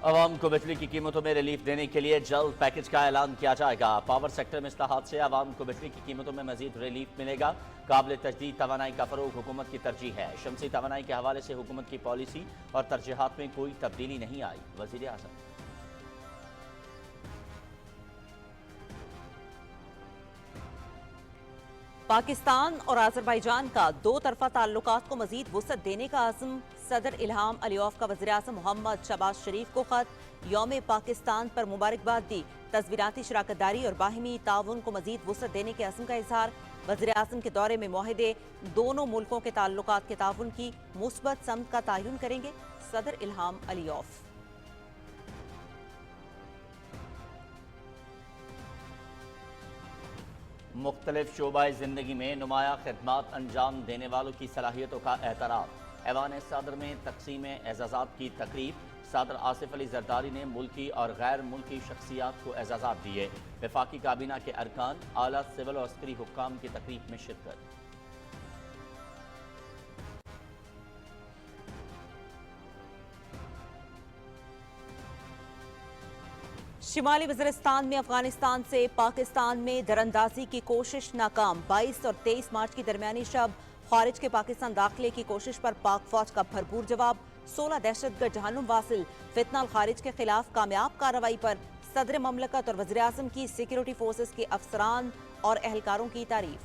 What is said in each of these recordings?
عوام کو بجلی کی قیمتوں میں ریلیف دینے کے لیے جلد پیکج کا اعلان کیا جائے گا۔ پاور سیکٹر میں اصلاحات سے عوام کو بجلی کی قیمتوں میں مزید ریلیف ملے گا۔ قابل تجدید توانائی کا فروغ حکومت کی ترجیح ہے۔ شمسی توانائی کے حوالے سے حکومت کی پالیسی اور ترجیحات میں کوئی تبدیلی نہیں آئی۔ وزیر اعظم پاکستان اور آذربائیجان کا دو طرفہ تعلقات کو مزید وسعت دینے کا عزم۔ صدر الہام علیوف کا وزیراعظم محمد شہباز شریف کو خط، یوم پاکستان پر مبارکباد دی۔ تصویراتی شراکت داری اور باہمی تعاون کو مزید وسعت دینے کے عزم کا اظہار۔ وزیراعظم کے دورے میں معاہدے دونوں ملکوں کے تعلقات کے تعاون کی مثبت سمت کا تعین کریں گے۔ صدر الہام علیوف مختلف شعبہ زندگی میں نمایاں خدمات انجام دینے والوں کی صلاحیتوں کا اعتراف۔ ایوان صدر میں تقسیم اعزازات کی تقریب۔ صدر آصف علی زرداری نے ملکی اور غیر ملکی شخصیات کو اعزازات دیے۔ وفاقی کابینہ کے ارکان، اعلیٰ سول اور عسکری حکام کی تقریب میں شرکت۔ شمالی وزیرستان میں افغانستان سے پاکستان میں دراندازی کی کوشش ناکام۔ 22 اور 23 مارچ کی درمیانی شب خارج کے پاکستان داخلے کی کوشش پر پاک فوج کا بھرپور جواب۔ 16 دہشت گرد جہنم واصل فتنہ الخارج کے خلاف کامیاب کارروائی پر صدر مملکت اور وزیراعظم کی سیکیورٹی فورسز کے افسران اور اہلکاروں کی تعریف۔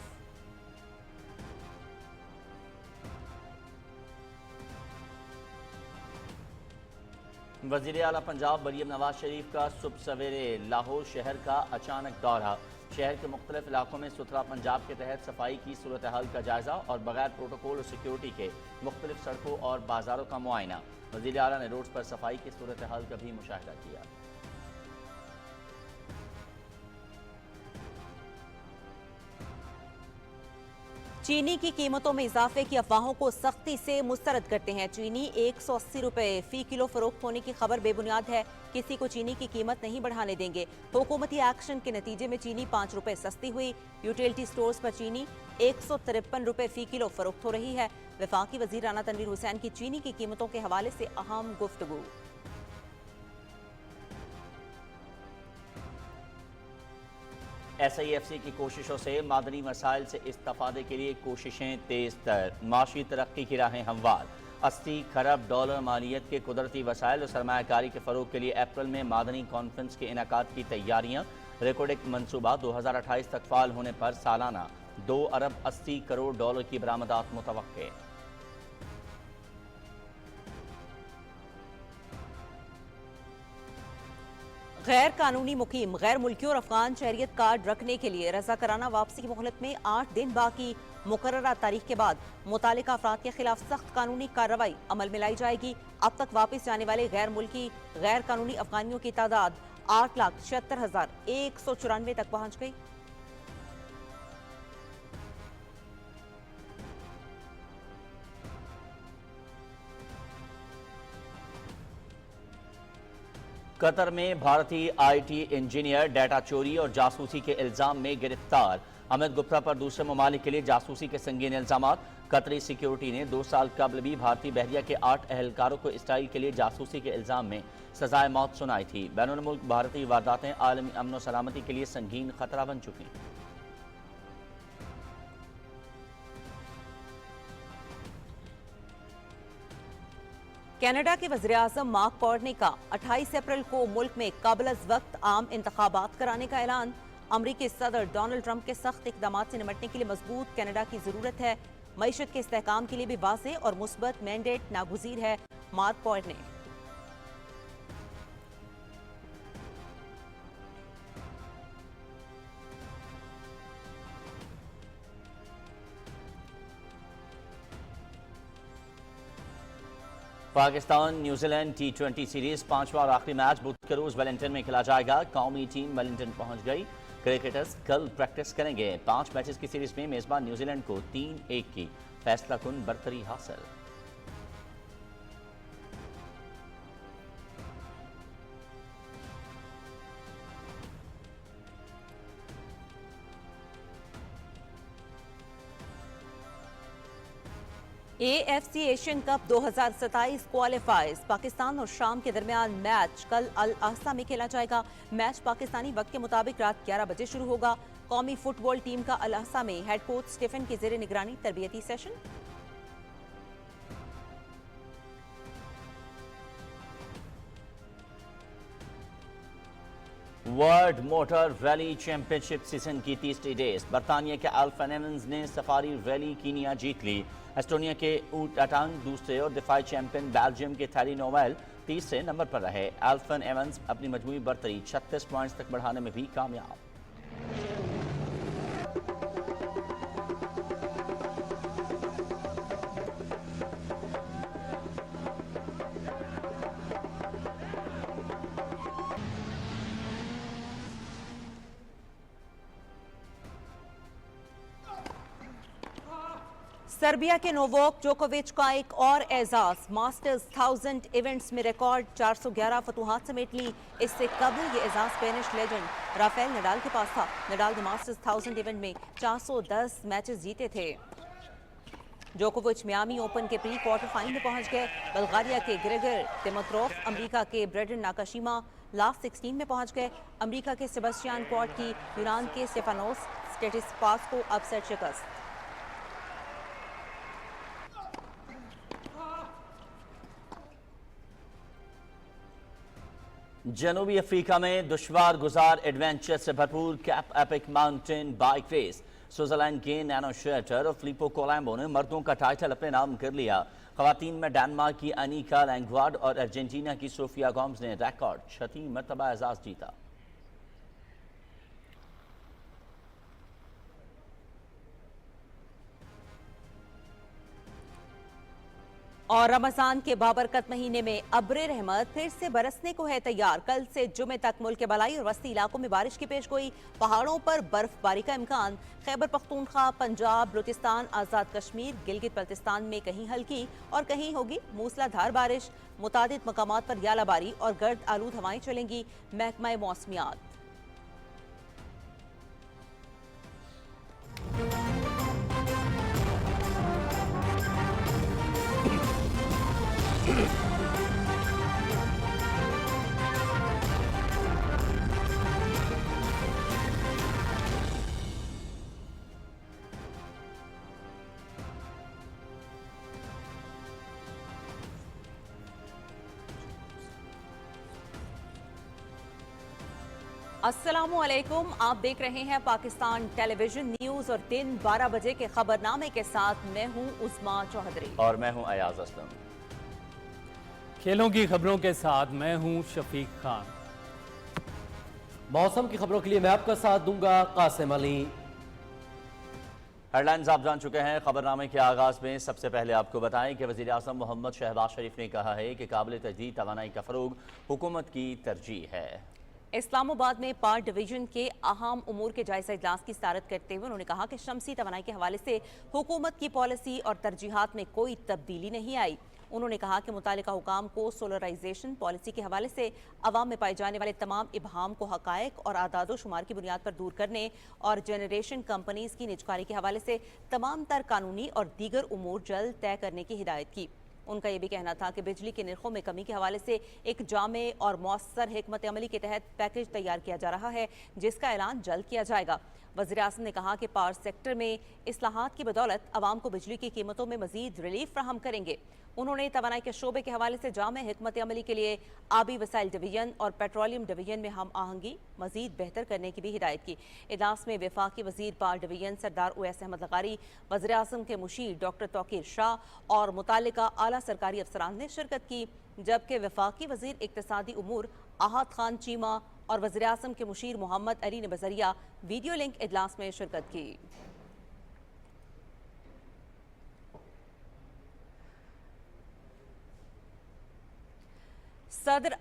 وزیر اعلیٰ پنجاب مریم نواز شریف کا صبح سویرے لاہور شہر کا اچانک دورہ۔ شہر کے مختلف علاقوں میں ستھرا پنجاب کے تحت صفائی کی صورتحال کا جائزہ اور بغیر پروٹوکول اور سیکیورٹی کے مختلف سڑکوں اور بازاروں کا معائنہ۔ وزیر اعلیٰ نے روڈز پر صفائی کی صورتحال کا بھی مشاہدہ کیا۔ چینی کی قیمتوں میں اضافے کی افواہوں کو سختی سے مسترد کرتے ہیں۔ چینی 180 روپے فی کلو فروخت ہونے کی خبر بے بنیاد ہے۔ کسی کو چینی کی قیمت نہیں بڑھانے دیں گے۔ حکومتی ایکشن کے نتیجے میں چینی 5 روپے سستی ہوئی۔ یوٹیلٹی سٹورز پر چینی 153 روپے فی کلو فروخت ہو رہی ہے۔ وفاقی وزیر رانا تنویر حسین کی چینی کی قیمتوں کے حوالے سے اہم گفتگو۔ ایس آئی ایف سی کی کوششوں سے معدنی مسائل سے استفادے کے لیے کوششیں تیز تر۔ معاشی ترقی کی راہیں ہموار۔ 80 کھرب ڈالر مالیت کے قدرتی وسائل اور سرمایہ کاری کے فروغ کے لیے اپریل میں معدنی کانفرنس کے انعقاد کی تیاریاں۔ ریکارڈک منصوبہ 2028 تک فعال ہونے پر سالانہ 2 ارب 80 کروڑ ڈالر کی برآمدات متوقع۔ غیر قانونی مقیم غیر ملکیوں اور افغان شہریت کارڈ رکھنے کے لیے رضاکارانہ واپسی کی مہلت میں 8 دن باقی۔ مقررہ تاریخ کے بعد متعلقہ افراد کے خلاف سخت قانونی کارروائی عمل میں لائی جائے گی۔ اب تک واپس جانے والے غیر ملکی غیر قانونی افغانیوں کی تعداد 8,76,194 تک پہنچ گئی۔ قطر میں بھارتی آئی ٹی انجینئر ڈیٹا چوری اور جاسوسی کے الزام میں گرفتار۔ امت گپتا پر دوسرے ممالک کے لیے جاسوسی کے سنگین الزامات۔ قطری سیکیورٹی نے 2 سال قبل بھی بھارتی بحریہ کے 8 اہلکاروں کو اسرائیل کے لیے جاسوسی کے الزام میں سزائے موت سنائی تھی۔ بین الملک بھارتی وارداتیں عالمی امن و سلامتی کے لیے سنگین خطرہ بن چکی۔ کینیڈا کے وزیراعظم مارک کارنی کا 28 اپریل کو ملک میں قبل از وقت عام انتخابات کرانے کا اعلان۔ امریکی صدر ڈونلڈ ٹرمپ کے سخت اقدامات سے نمٹنے کے لیے مضبوط کینیڈا کی ضرورت ہے۔ معیشت کے استحکام کے لیے بھی واضح اور مثبت مینڈیٹ ناگزیر ہے۔ Mark Carney Pakistan New Zealand T20 series 5واں اور آخری میچ بدھ کے روز ویلنگٹن میں کھیلا جائے گا۔ قومی ٹیم ویلنگٹن پہنچ گئی۔ کرکٹرز کل پریکٹس کریں گے۔ 5 میچز کی سیریز میں میزبان نیوزی لینڈ کو 3-1 کی فیصلہ کن برتری حاصل۔ AFC एशियन कप 2027 क्वालिफायर्स पाकिस्तान और शाम के दरमियान मैच कल अल अहसा में खेला जाएगा। मैच पाकिस्तानी वक्त के मुताबिक रात 11 बजे शुरू होगा। कौमी फुटबॉल टीम का अल अहसा में हेड कोच स्टीफन की ज़ेरे निगरानी तरबियती session. World motor rally championship season की तीसरी रेस बरतानिया के अल्फन एवंस ने सफारी रैली कीनिया जीत ली। एस्टोनिया के ऊट अटांग दूसरे और दिफाई चैंपियन बेल्जियम के थैरी नोवेल तीसरे नंबर पर रहे। अल्फन एवंस अपनी मजमूई बरतरी 36 पॉइंट्स तक बढ़ाने में भी कामयाब। सर्बिया के नोवाक जोकोविच का एक और एजाज। मास्टर्स 1000 इवेंट्स में रिकॉर्ड 411 फतूहात समेट ली। इससे कबल ये एजाज स्पेनिश लेजेंड राफेल नडाल के पास था। नडाल ने मास्टर्स 1000 इवेंट में 410 मैचेस जीते थे। जोकोविच मियामी ओपन के प्री क्वार्टर फाइनल में पहुंच गए। बल्गारिया के ग्रेगर दिमित्रोव, अमेरिका के ब्रेडन नाकाशिमा लास्ट 16 में पहुंच गए। अमेरिका के सेबेस्टियन क्वार्ट की यूनान के स्टेफानोस स्टेटिस्पास को अपसेट शिकस्त। जनूबी अफ्रीका में दुश्वार गुजार एडवेंचर से भरपूर Cape Epic mountain bike race. Switzerland के नैनो शेटर और फिलिपो कोलैम्बो ने मर्दों का टाइटल अपने नाम कर लिया। खवातीन में डेनमार्क की अनिका लैंगवार्ड और अर्जेंटीना की सोफिया गोम्स ने रिकॉर्ड 6 मरतबा एजाज जीता। और रमजान के बाबरकत महीने में अब्रे रहमत फिर से बरसने को है तैयार। कल से जुमे तक मुल्क के बलाई और वस्ती इलाकों में बारिश की पेशगोई। पहाड़ों पर बर्फबारी का इम्कान। खैबर पख्तूनख्वा, पंजाब, बलूचिस्तान, आज़ाद कश्मीर, गिलगित बल्तिस्तान में कहीं हल्की और कहीं होगी मूसलाधार बारिश। मुतादिद मकामात पर यालाबारी और गर्द आलूद हवाएं चलेंगी। महकमा मौसमियात। अस्सलामुअलैकुम, आप देख रहे हैं पाकिस्तान टेलीविजन न्यूज और दिन 12 बजे के खबरनामे के साथ मैं हूं उस्मा चौधरी और मैं हूं अयाज असलम। खेलों की खबरों के साथ मैं हूं शफीक खान। मौसम की खबरों के लिए मैं आपका साथ दूंगा कासिम अली। हेडलाइंस आप जान चुके हैं। खबरनामे के आगाज में सबसे पहले आपको बताएं कि वज़ीर आज़म मोहम्मद शहबाज शरीफ ने कहा है कि काबिल तजदीद तवानाई का फरोग हुकूमत की तरजीह है। इस्लामाबाद में पार्ट डिवीजन के अहम उमूर के जायजा इजलास की सदारत करते हुए उन्होंने कहा कि शमसी तवानाई के हवाले से हुकूमत की पॉलिसी और तरजीहात में कोई तब्दीली नहीं आई। उन्होंने कहा कि मुतालिका हुकाम को सोलराइजेशन पॉलिसी के हवाले से अवाम में पाए जाने वाले तमाम इबहाम को हकायक और आदादो शुमार की बुनियाद पर दूर करने और जनरेशन कंपनीज की निजकारी के हवाले से तमाम तर कानूनी और दीगर उमूर जल्द तय करने की हिदायत की। उनका यह भी कहना था कि बिजली के निर्खों में कमी के हवाले से एक जामे और मौसर हिकमत अमली के तहत पैकेज तैयार किया जा रहा है, जिसका ऐलान जल्द किया जाएगा। वज़ीर आज़म ने कहा कि पावर सेक्टर में इस्लाहात की बदौलत अवाम को बिजली की कीमतों में मजीद रिलीफ फ्राहम करेंगे। उन्होंने तवानाई के शोबे के हवाले से जामे हिकमत अमली के लिए आबी वसाइल डिवीजन और पेट्रोलियम डिवीजन में हम आहंगी मजीद बेहतर करने की भी हिदायत की। इजलास में वफाकी वजीर पावर डिवीजन सरदार उवैस अहमद लगारी, वज़ीर आज़म के मुशीर डॉक्टर तौकीर शाह और मुतालिका आला सरकारी अफसरान ने शिरकत की, जबकि वफाकी वजीर इक्तसादी उमूर आहत खान चीमा और वज़ीर आज़म के मुशीर मोहम्मद अली ने बजरिया वीडियो लिंक इजलास में शिरकत की। सदर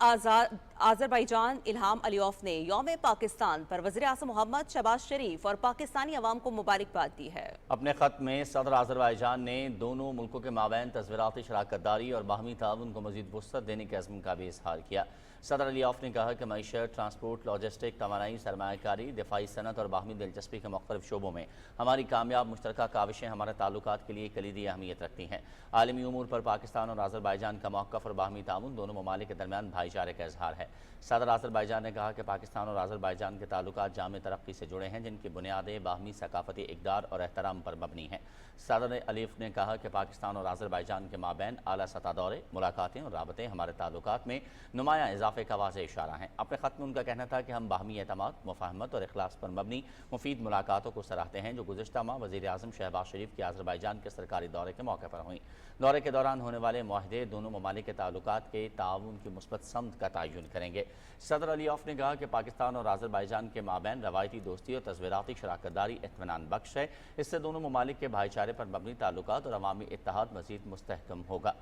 आज़रबाईजान इल्हाम अलीयॉफ ने यौम पाकिस्तान पर वज़ीर आज़म मोहम्मद शहबाज शरीफ और पाकिस्तानी अवाम को मुबारकबाद दी है। अपने ख़त में सदर आज़रबाईजान ने दोनों मुल्कों के माबैन तज़वीराती शराकतदारी और बाहमी ताउन को मज़ीद वुसअत देने के अज़्म का भी इज़हार किया। सदर अलीयॉफ ने कहा कि मईशत, ट्रांसपोर्ट, लॉजिस्टिक, तवानाई, सरमायाकारी, दिफाई सनत और बाहमी दिलचस्पी के मुख्तलिफ शोबों में हमारी कामयाब मुश्तरका काविशें हमारे ताल्लुकात के लिए कलीदी अहमियत रखती हैं। आलमी उमूर पर पाकिस्तान और आज़रबाईजान का मौक़िफ़ और बाहमी ताउन दोनों ममालिक के दरमियान भाईचारे का इज़हार है। सदर आज़रबाईजान ने कहा कि पाकिस्तान और आज़रबाईजान के ताल्लुकात जामे तरक्की से जुड़े हैं, जिनकी बुनियादें बाहमी सकाफती इक़दार और एहतराम पर मबनी हैं। सदर अलीफ ने कहा कि पाकिस्तान और आज़रबाईजान के माबैन आला सतह दौरे, मुलाकातें और राबते हमारे ताल्लुकात में नुमायाँ इजाफे का वाज़ेह इशारा हैं। अपने ख़त में उनका कहना था कि हम बाहमी एतमाद, मुफ़ाहमत और इखलास पर मबनी मुफीद मुलाकातों को सराहते हैं, जो गुज़िश्ता माह वज़ीर आज़म शहबाज शरीफ के आज़रबाईजान के सरकारी दौरे के मौके पर हुई। दौरे के दौरान होने वाले मुआहदे दोनों ममालिक के ताल्लुकात के ताउन की मुस्बत समत का तयन करेंगे। सदर अलीयॉफ ने कहा कि पाकिस्तान और आज़रबाईजान के माबैन रवायती दोस्ती और तज़वीराती शराकतदारी इत्मीनान बख्श है। इससे दोनों ममालिक के भाईचारे पर मबनी ताल्लुकात और अवामी इत्तेहाद मज़ीद मुस्तहकम होगा।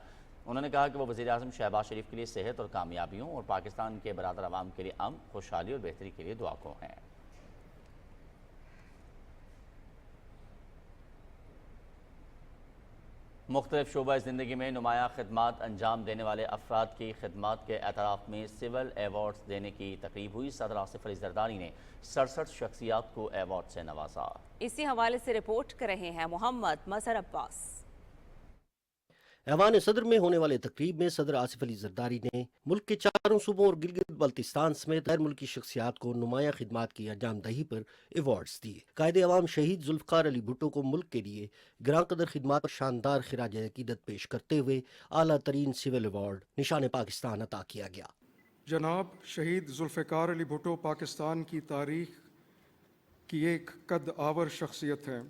उन्होंने कहा कि वो वज़ीर आज़म शहबाज शरीफ के लिए सेहत और कामयाबियों और पाकिस्तान के बरादर अवाम के लिए अमन, खुशहाली और बेहतरी के लिए दुआ को हैं। मुख्तलिफ शोबा ज़िंदगी में नुमायाँ खिदमात अंजाम देने वाले अफराद की खिदमात के एतराफ़ में सिविल एवार्ड्स देने की तकरीब हुई। सदर आसिफ अली ज़रदारी ने 67 शख्सियात को एवार्ड से नवाजा। इसी हवाले से रिपोर्ट कर रहे हैं मोहम्मद मजहर अब्बास। ऐवान सदर में होने वाले तकरीब में सदर आसिफ अली जरदारी ने मुल्क के चारों सूबों और गिलगित बल्तिस्तान समेत गैर मुल्की शख्सियात को नुमाया खिदमात की अंजामदही पर एवार्ड्स दिए। कायदे अवाम शहीद जुल्फ़कार अली भुट्टो को मुल्क के लिए ग्रां कदर खिदमात पर शानदार खिराज अकीदत पेश करते हुए आला तरीन सिविल अवार्ड निशान पाकिस्तान अता किया गया। जनाब शहीद जुल्फ़कार अली भुट्टो पाकिस्तान की तारीख की एक कद आवर शख्सियत हैं।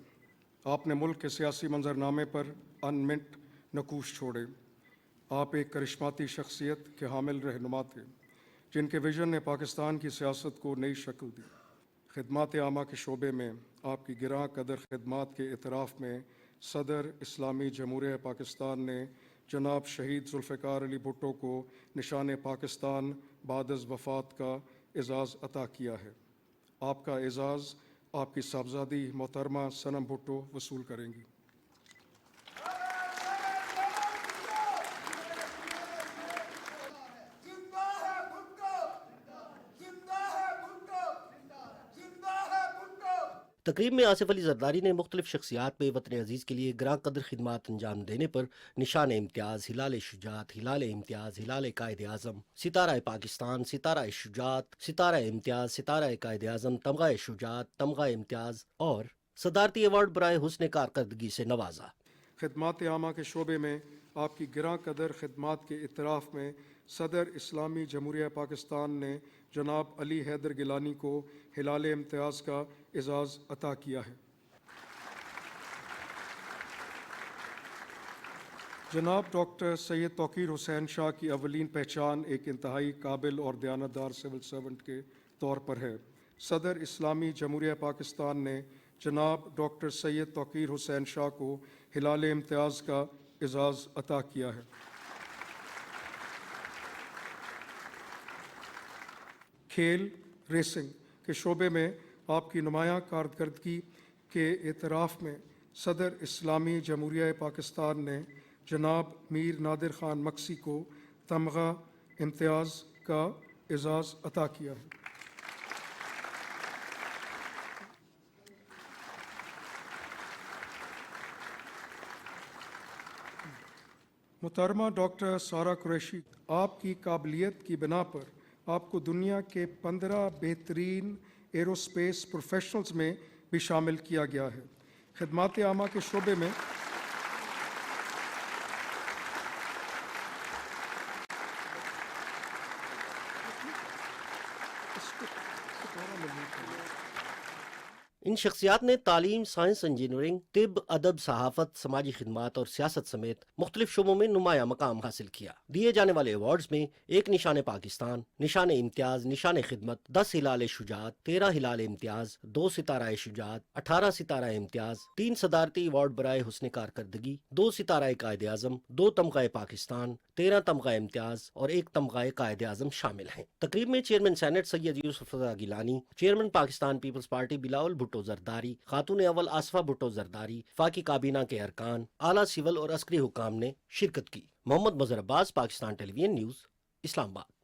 आपने मुल्क के सियासी मंजरनामे पर अनमिट नकूश छोड़े। आप एक करिश्माती शख्सियत के हामिल रहनुमा थे, जिनके विजन ने पाकिस्तान की सियासत को नई शक्ल दी। खिदमात आमा के शोबे में आपकी गिरां कदर खिदमात के इतराफ़ में सदर इस्लामी जमहूरिया पाकिस्तान ने जनाब शहीद जुल्फ़कार अली भुट्टो को निशान पाकिस्तान बादज़ वफ़ात का एज़ाज़ अता किया है। आपका एज़ाज़ आपकी साहबजादी मोहतरमा सनम भुट्टो वसूल करेंगी। तकरीब में आसिफ अली जरदारी ने मुख्तलिफ शख्सियात में वतन अजीज़ के लिए ग्रां कदर खिदमात अंजाम देने पर निशान इम्तियाज़, हिलाल शुजात, हिलाल इम्तियाज़, हिलाल कायद आज़म, सितारा पाकिस्तान, सितारा शुजात, सितारा इम्तियाज़, सितारा कायद आज़म, तमगा शुजात, तमगा इम्तियाज़ और सदारती अवार्ड बराए हुस्न कारकर्दगी से नवाजा। खिदमात आमा के शोबे में आपकी गिरां कदर खिदमात के इतराफ़ में सदर इस्लामी जमहूरिया पाकिस्तान ने जनाब अली हैदर गिलानी को हिलाल इम्तियाज़ का एज़ाज़ अता किया है। जनाब डॉक्टर सैयद तौकीर हुसैन शाह की अवलीन पहचान एक इंतहाई काबिल और दयानतदार सिविल सर्वेंट के तौर पर है। सदर इस्लामी जमहूरिया पाकिस्तान ने जनाब डॉक्टर सैयद तौकीर हुसैन शाह को हिलाल इम्तियाज़ का एज़ाज़ अता किया है। खेल रेसिंग के शोबे में आपकी नुमायाँ कारकर्दगी के एतराफ़ में सदर इस्लामी जमहूरिया पाकिस्तान ने जनाब मीर नादिर ख़ान मक्सी को तमगा इम्तियाज़ का एज़ाज़ अता किया है। मुहतरमा डॉक्टर सारा कुरैशी, आपकी काबिलियत की बिना पर आपको दुनिया के 15 बेहतरीन एरोस्पेस प्रोफेशनल्स में भी शामिल किया गया है। खिदमात आमा के शोबे में ان شخصیات نے تعلیم، سائنس، انجینئرنگ، طب، ادب، صحافت، سماجی خدمات اور سیاست سمیت مختلف شعبوں میں نمایاں مقام حاصل کیا۔ دیے جانے والے ایوارڈز میں ایک نشان پاکستان، نشان امتیاز، نشان خدمت، 10 ہلال شجاعت، 13 ہلال امتیاز، 2 ستارہ شجاعت، 18 ستارہ امتیاز، 3 صدارتی ایوارڈ برائے حسن کارکردگی، 2 ستارہ قائد اعظم، 2 تمغہ پاکستان، 13 تمغہ امتیاز اور 1 تمغہ قائد اعظم شامل ہیں۔ تقریب میں chairman senate Syed Yousuf Raza Gilani, chairman Pakistan Peoples Party Bilawal Bhutto Zardari, خاتون اول آصفہ بھٹو زرداری، وفاقی کابینہ کے ارکان، اعلیٰ سول اور عسکری حکام نے شرکت کی۔ محمد مظہر عباس، پاکستان ٹیلی ویژن نیوز، اسلام آباد۔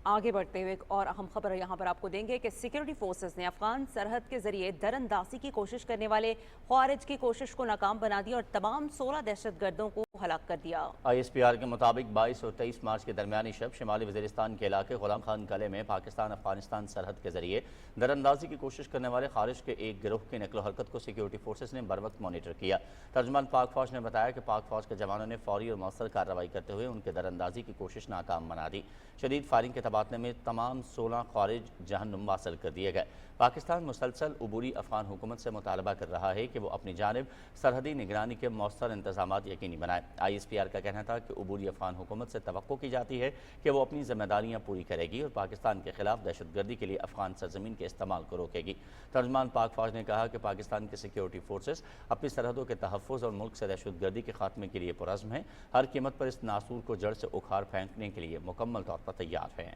آگے بڑھتے ہوئے ایک اور اہم خبر یہاں پر آپ کو دیں گے کہ سیکیورٹی فورسز نے افغان سرحد کے ذریعے در اندازی کی کوشش کرنے والے خوارج کی کوشش کو ناکام بنا دیا اور تمام 16 دہشت گردوں کو ہلاک کر دیا۔ ISPR کے مطابق 22 اور 23 مارچ کے درمیانی شب شمالی وزیرستان کے علاقے غلام خان قلعے میں پاکستان افغانستان سرحد کے ذریعے در اندازی کی کوشش کرنے والے خارج کے ایک گروہ کی نقل و حرکت کو سیکیورٹی فورسز نے بروقت مانیٹر کیا۔ ترجمان پاک فوج نے بتایا کہ پاک فوج کے جوانوں نے فوری اور مؤثر کارروائی کرتے ہوئے ان کے در اندازی کی کوشش ناکام بنا دی۔ شدید فائرنگ کے تبادلے میں تمام 16 خوارج جہنم واصل کر دیے گئے۔ پاکستان مسلسل عبوری افغان حکومت سے مطالبہ کر رہا ہے کہ وہ اپنی جانب سرحدی نگرانی کے مؤثر انتظامات یقینی بنائے۔ ISPR کا کہنا تھا کہ عبوری افغان حکومت سے توقع کی جاتی ہے کہ وہ اپنی ذمہ داریاں پوری کرے گی اور پاکستان کے خلاف دہشت گردی کے لیے افغان سرزمین کے استعمال کو روکے گی۔ ترجمان پاک فوج نے کہا کہ پاکستان کے سیکیورٹی فورسز اپنی سرحدوں کے تحفظ اور ملک سے دہشت گردی کے خاتمے کے لیے پرعزم ہیں، ہر قیمت پر اس ناسور کو جڑ سے اکھاڑ پھینکنے کے لیے مکمل طور پر تیار ہیں۔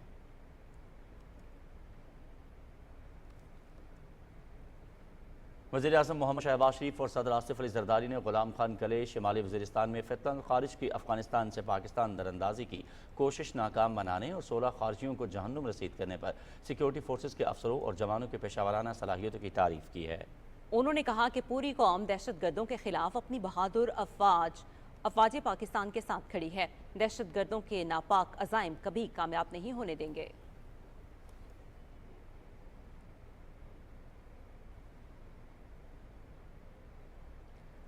وزیراعظم محمد شہباز شریف اور صدر آصف علی زرداری نے غلام خان قلعے شمالی وزیرستان میں فتن خارج کی افغانستان سے پاکستان در اندازی کی کوشش ناکام بنانے اور 16 خارجیوں کو جہنم رسید کرنے پر سیکیورٹی فورسز کے افسروں اور جوانوں کے پیشہ ورانہ صلاحیتوں کی تعریف کی ہے۔ انہوں نے کہا کہ پوری قوم دہشت گردوں کے خلاف اپنی بہادر افواج پاکستان کے ساتھ کھڑی ہے۔ دہشت گردوں کے ناپاک عزائم کبھی کامیاب نہیں ہونے دیں گے۔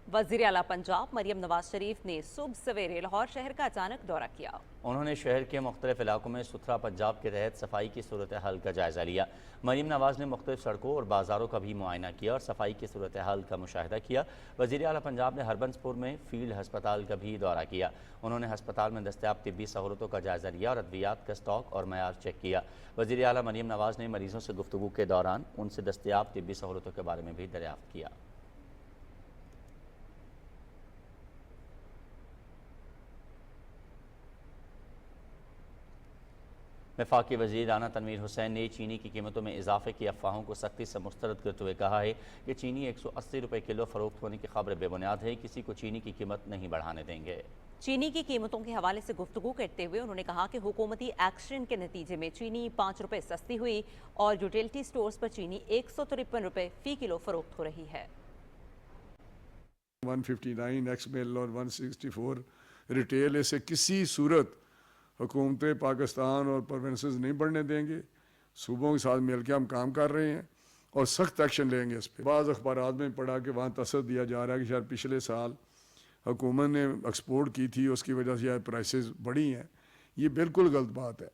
وزیر اعلیٰ پنجاب مریم نواز شریف نے صبح سویرے لاہور شہر کا اچانک دورہ کیا۔ انہوں نے شہر کے مختلف علاقوں میں ستھرا پنجاب کے تحت صفائی کی صورتحال کا جائزہ لیا۔ مریم نواز نے مختلف سڑکوں اور بازاروں کا بھی معائنہ کیا اور صفائی کی صورتحال کا مشاہدہ کیا۔ وزیر اعلیٰ پنجاب نے ہربنس پور میں فیلڈ ہسپتال کا بھی دورہ کیا۔ انہوں نے ہسپتال میں دستیاب طبی سہولتوں کا جائزہ لیا اور ادویات کا اسٹاک اور معیار چیک کیا۔ وزیر اعلیٰ مریم نواز نے مریضوں سے گفتگو کے دوران ان سے دستیاب طبی سہولتوں کے بارے میں بھی دریافت کیا۔ وفاقی وزیر رانا تنویر حسین نے چینی کی قیمتوں میں اضافے کی افواہوں کو سختی سے مسترد کرتے ہوئے کہا ہے کہ چینی 180 روپے کلو فروخت ہونے کی خبر بے بنیاد ہے، کسی کو چینی کی قیمت نہیں بڑھانے دیں گے۔ چینی کی قیمتوں کے حوالے سے گفتگو کرتے ہوئے انہوں نے کہا کہ حکومتی ایکشن کے نتیجے میں چینی 5 روپے سستی ہوئی اور یوٹیلٹی سٹورز پر چینی 153 روپے فی کلو فروخت ہو رہی ہے۔ 159 ایکس مل اور 164 ریٹیل، اسے کسی صورت حکومت پاکستان اور پروونسز نہیں بڑھنے دیں گے۔ صوبوں کے ساتھ مل کے ہم کام کر رہے ہیں اور سخت ایکشن لیں گے اس پہ۔ بعض اخبارات میں پڑھا کہ وہاں تصد دیا جا رہا ہے کہ شاید پچھلے سال حکومت نے ایکسپورٹ کی تھی، اس کی وجہ سے شاید پرائسز بڑھی ہیں۔ یہ بالکل غلط بات ہے۔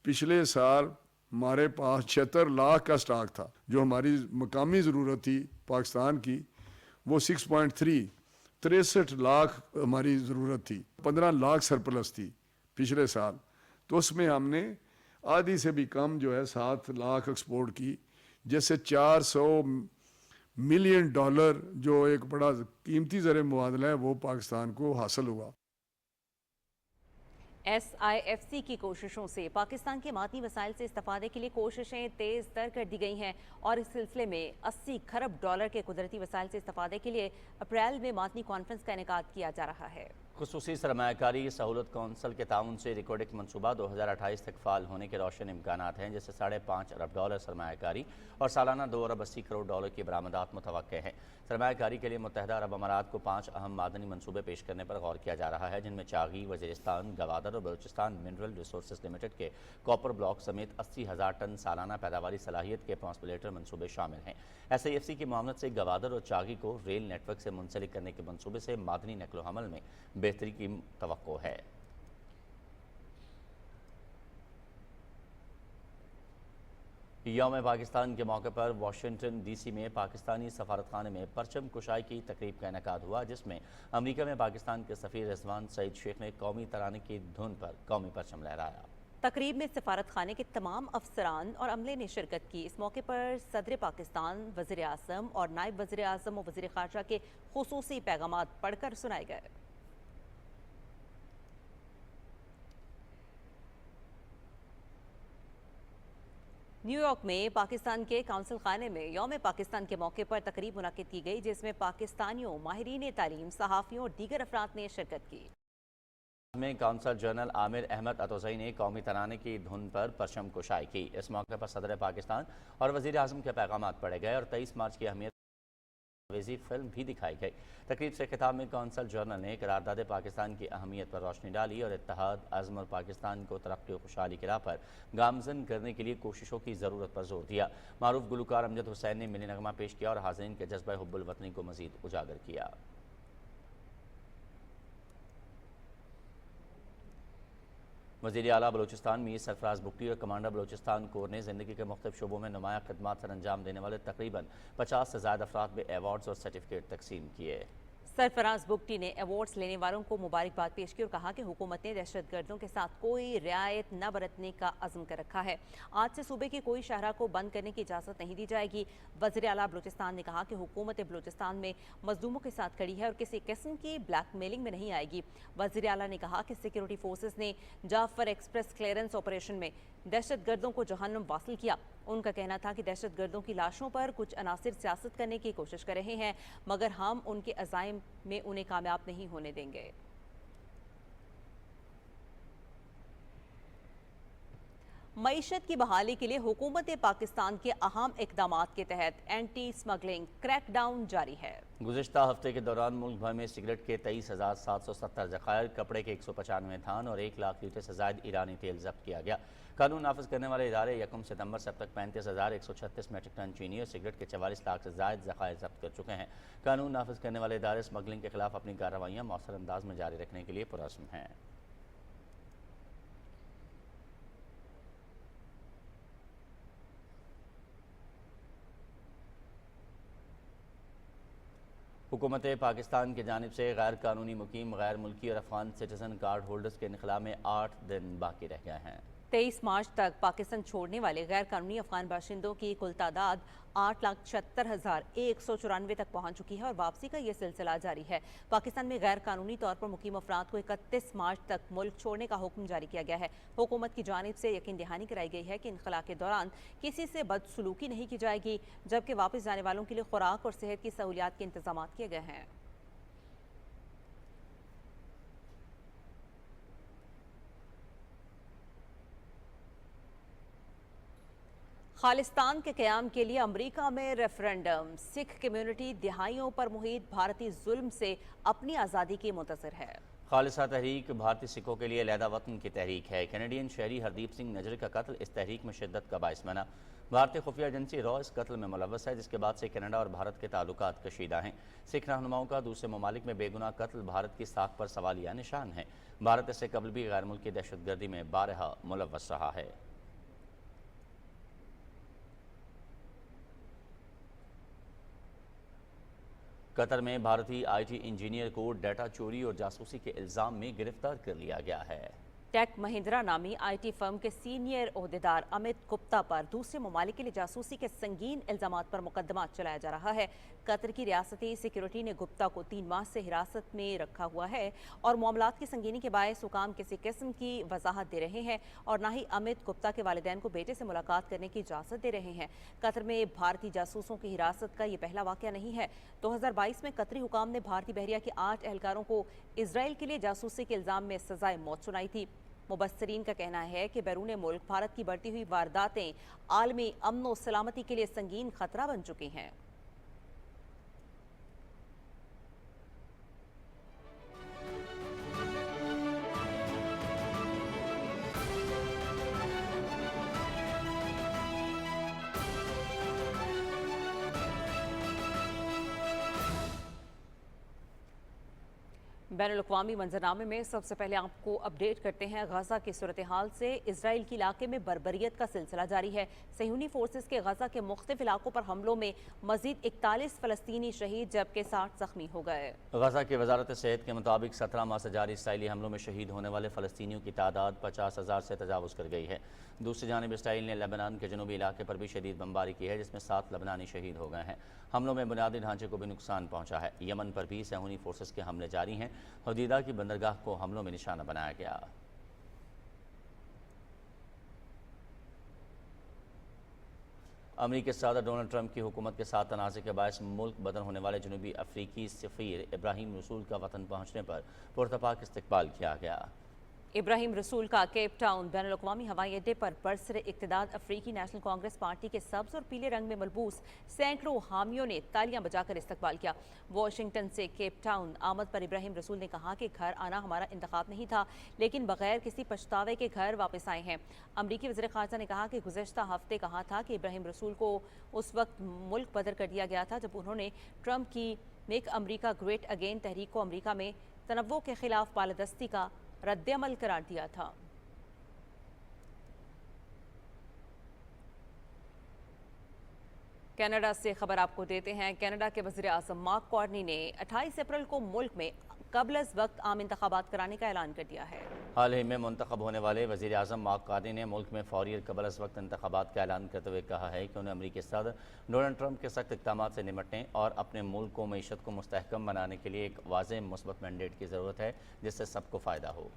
پچھلے سال ہمارے پاس 76 لاکھ کا سٹاک تھا، جو ہماری مقامی ضرورت تھی پاکستان کی، وہ 6.3، 63 لاکھ ہماری ضرورت تھی، 15 لاکھ سرپلس تھی پچھلے سال۔ تو اس میں ہم نے آدھی سے بھی کم جو ہے 7 لاکھ ایکسپورٹ کی، جس سے $400 ملین جو ایک بڑا قیمتی زر مبادلہ ہے وہ پاکستان کو حاصل ہوا۔ SIFC کی کوششوں سے پاکستان کے معدنی وسائل سے استفادے کے لیے کوششیں تیز تر کر دی گئی ہیں اور اس سلسلے میں $80 کھرب کے قدرتی وسائل سے استفادے کے لیے اپریل میں معدنی کانفرنس کا انعقاد کیا جا رہا ہے۔ خصوصی سرمایہ کاری سہولت کونسل کے تعاون سے ریکارڈک منصوبہ 2028 تک فعال ہونے کے روشن امکانات ہیں، جس سے $5.5 ارب سرمایہ کاری اور سالانہ $2 ارب 80 کروڑ کی برآمدات متوقع ہیں۔ سرمایہ کاری کے لیے متحدہ عرب امارات کو 5 اہم معدنی منصوبے پیش کرنے پر غور کیا جا رہا ہے، جن میں چاغی، وزیرستان، گوادر اور بلوچستان منرل ریسورسز لمیٹڈ کے کاپر بلاک سمیت 80,000 ٹن سالانہ پیداواری صلاحیت کے ٹرانسپلیٹر منصوبے شامل ہیں۔ SIFC کی معاونت سے گوادر اور چاغی کو ریل نیٹ ورک سے منسلک کرنے کے منصوبے سے معدنی نقل و حمل میں بہتری کی توقع ہے۔ یوم پاکستان کے موقع پر واشنگٹن ڈی سی میں پاکستانی سفارتخانے میں پرچم کشائی کی تقریب کا انعقاد ہوا، جس میں امریکہ میں پاکستان کے سفیر رضوان سعید شیخ نے قومی ترانے کی دھن پر قومی پرچم لہرایا۔ تقریب میں سفارت خانے کے تمام افسران اور عملے نے شرکت کی۔ اس موقع پر صدر پاکستان، وزیر اعظم اور نائب وزیر اعظم و وزیر خارجہ کے خصوصی پیغامات پڑھ کر سنائے گئے۔ نیو یارک میں پاکستان کے کونسل خانے میں یوم پاکستان کے موقع پر تقریب منعقد کی گئی، جس میں پاکستانیوں، ماہرین تعلیم، صحافیوں اور دیگر افراد نے شرکت کی۔ میں کونسل جنرل عامر احمد اتوزئی نے قومی ترانے کی دھن پر پرچم کشائی کی۔ اس موقع پر صدر پاکستان اور وزیر اعظم کے پیغامات پڑھے گئے اور 23 مارچ کی اہمیت ویزی فلم بھی دکھائی گئی۔ تقریب سے خطاب میں کونسل جنرل نے قرارداد پاکستان کی اہمیت پر روشنی ڈالی اور اتحاد، عزم اور پاکستان کو ترقی و خوشحالی کی راہ پر گامزن کرنے کے لیے کوششوں کی ضرورت پر زور دیا۔ معروف گلوکار امجد حسین نے ملی نغمہ پیش کیا اور حاضرین کے جذبہ حب الوطنی کو مزید اجاگر کیا۔ وزیر اعلیٰ بلوچستان میر سرفراز بگٹی اور کمانڈر بلوچستان کور نے زندگی کے مختلف شعبوں میں نمایاں خدمات سر انجام دینے والے تقریباً 50 سے زائد افراد میں ایوارڈز اور سرٹیفکیٹ تقسیم کیے۔ سرفراز بگٹی نے ایوارڈز لینے والوں کو مبارکباد پیش کی اور کہا کہ حکومت نے دہشت گردوں کے ساتھ کوئی رعایت نہ برتنے کا عزم کر رکھا ہے۔ آج سے صوبے کے کوئی شاہراہ کو بند کرنے کی اجازت نہیں دی جائے گی۔ وزیر اعلیٰ بلوچستان نے کہا کہ حکومت بلوچستان میں مظلوموں کے ساتھ کھڑی ہے اور کسی قسم کی بلیک میلنگ میں نہیں آئے گی۔ وزیر اعلیٰ نے کہا کہ سیکیورٹی فورسز نے جعفر ایکسپریس کلیئرنس آپریشن میں دہشت گردوں کو جہنم واصل کیا۔ ان کا کہنا تھا کہ دہشت گردوں کی لاشوں پر کچھ عناصر سیاست کرنے کی کوشش کر رہے ہیں، مگر ہم ان کے عزائم میں انہیں کامیاب نہیں ہونے دیں گے۔ معیشت کی بحالی کے لیے حکومت پاکستان کے اہم اقدامات کے تحت اینٹی سمگلنگ کریک ڈاؤن جاری ہے۔ گزشتہ ہفتے کے دوران ملک بھر میں سگریٹ کے 23,770 ذخائر، کپڑے کے 195 تھان اور 1 لاکھ لیٹر سے زائد ایرانی تیل ضبط کیا گیا۔ قانون نافذ کرنے والے ادارے 1 ستمبر سے اب تک 35,136 میٹرک ٹن چینی اور سگریٹ کے 44 لاکھ سے زائد ذخائر ضبط کر چکے ہیں۔ قانون نافذ کرنے والے ادارے سمگلنگ کے خلاف اپنی کارروائیاں مؤثر انداز میں جاری رکھنے کے لیے پرعزم ہیں۔ حکومت پاکستان کی جانب سے غیر قانونی مقیم، غیر ملکی اور افغان سٹیزن کارڈ ہولڈرز کے انخلاء میں 8 دن باقی رہ گئے ہیں۔ 23 مارچ تک پاکستان چھوڑنے والے غیر قانونی افغان باشندوں کی کل تعداد 8,76,194 تک پہنچ چکی ہے اور واپسی کا یہ سلسلہ جاری ہے۔ پاکستان میں غیر قانونی طور پر مقیم افراد کو 31 مارچ تک ملک چھوڑنے کا حکم جاری کیا گیا ہے۔ حکومت کی جانب سے یقین دہانی کرائی گئی ہے کہ انخلاء کے دوران کسی سے بدسلوکی نہیں کی جائے گی، جبکہ واپس جانے والوں کے لیے خوراک اور صحت کی سہولیات کے انتظامات کیے گئے ہیں۔ خالصتان کے قیام کے لیے امریکہ میں ریفرنڈم، سکھ کمیونٹی دہائیوں پر محیط بھارتی ظلم سے اپنی آزادی کی منتظر ہے۔ خالصہ تحریک بھارتی سکھوں کے لیے علیحدہ وطن کی تحریک ہے۔ کینیڈین شہری ہردیپ سنگھ نجر کا قتل اس تحریک میں شدت کا باعث بنا۔ بھارتی خفیہ ایجنسی را اس قتل میں ملوث ہے، جس کے بعد سے کینیڈا اور بھارت کے تعلقات کشیدہ ہیں۔ سکھ رہنماؤں کا دوسرے ممالک میں بے گناہ قتل بھارت کی ساکھ پر سوالیہ نشان ہے۔ بھارت اس سے قبل بھی غیر ملکی دہشت گردی میں بارہا ملوث رہا ہے۔ قطر میں بھارتی آئی ٹی انجینئر کو ڈیٹا چوری اور جاسوسی کے الزام میں گرفتار کر لیا گیا ہے۔ ٹیک مہندرا نامی آئی ٹی فرم کے سینئر عہدیدار امت گپتا پر دوسرے ممالک کے لیے جاسوسی کے سنگین الزامات پر مقدمات چلایا جا رہا ہے۔ قطر کی ریاستی سیکیورٹی نے گپتا کو 3 ماہ سے حراست میں رکھا ہوا ہے اور معاملات کی سنگینی کے باعث حکام کسی قسم کی وضاحت دے رہے ہیں اور نہ ہی امت گپتا کے والدین کو بیٹے سے ملاقات کرنے کی اجازت دے رہے ہیں۔ قطر میں بھارتی جاسوسوں کی حراست کا یہ پہلا واقعہ نہیں ہے۔ 2022 میں قطری حکام نے بھارتی بحریہ کے 8 اہلکاروں کو اسرائیل کے لیے جاسوسی کے الزام میں سزائے موت سنائی تھی۔ مبصرین کا کہنا ہے کہ بیرون ملک بھارت کی بڑھتی ہوئی وارداتیں عالمی امن و سلامتی کے لیے سنگین خطرہ بن چکی ہیں۔ बैनुल-अक़वामी मंजरनामे में सबसे पहले आपको अपडेट करते हैं गजा की सूरत हाल से। इसराइल के इलाके में बर्बरियत का सिलसिला जारी है। सहयूनी फोर्सेस के गजा के मुख्तलिफ इलाकों पर हमलों में मजीद 41 फ़लस्तीनी शहीद जबकि 60 जख्मी हो गए। गजा की वजारत सेहत के मुताबिक 17 माह से जारी इसराइली हमलों में शहीद होने वाले फ़लस्तीनियों की तादाद 50,000 से तजावुज़ कर गई है। दूसरी जानिब इसराइल ने लेबनान के जनूबी इलाके पर भी शदीद बमबारी की है, जिसमें 7 लेबनानी शहीद हो गए हैं। हमलों में बुनियादी ढांचे को भी नुकसान पहुंचा है। यमन पर भी सहूनी फोर्सेस के हमले जारी हैं। हुदैदा की बंदरगाह को हमलों में निशाना बनाया गया। अमरीकी सदर डोनाल्ड ट्रंप की हुकूमत के साथ तनाज़े के बायस मुल्क बदर होने वाले जनूबी अफ्रीकी सफ़ीर इब्राहिम रसूल का वतन पहुँचने पर पुरतपाक इस्तकबाल किया गया। इब्राहिम रसूल का केप टाउन बैनुल-अक़वामी हवाई अड्डे पर बरसर इक़्तिदार अफ्रीकी नेशनल कांग्रेस पार्टी के सब्ज़ और पीले रंग में मलबूस सैकड़ों हामियों ने तालियां बजाकर इस्तकबाल किया। वाशिंगटन से केप टाउन आमद पर इब्राहिम रसूल ने कहा कि घर आना हमारा इंतखाब नहीं था, लेकिन बगैर किसी पछतावे के घर वापस आए हैं। अमरीकी वज़ीर ख़ारजा ने कहा कि गुज़श्ता हफ्ते कहा था कि इब्राहिम रसूल को उस वक्त मुल्क बदर कर दिया गया था जब उन्होंने ट्रंप की मेक अमरीका ग्रेट अगेन तहरीक को अमरीका में तनव्वुर के खिलाफ बालादस्ती का रद्द-ए-अमल करार दिया था। कनाडा से खबर आपको देते हैं। कनाडा के वज़ीर आज़म मार्क कार्नी ने 28 अप्रैल को मुल्क में कबल अज़ वक्त आम इंतखाबात कराने का ऐलान कर दिया है। हाल ही में मुंतखब होने वाले वज़ीर आज़म मार्क कार्नी ने मुल्क में फौरी कबल अज़ वक्त इंतखाबात का ऐलान करते हुए कहा है कि उन्हें अमरीकी सदर डोनाल्ड ट्रंप के सख्त इक़दाम से निपटने और अपने मुल्क को मईशत को मुस्तहकम बनाने के लिए एक वाज़ेह मुस्बत मैंडेट की ज़रूरत है, जिससे सबको फ़ायदा हो।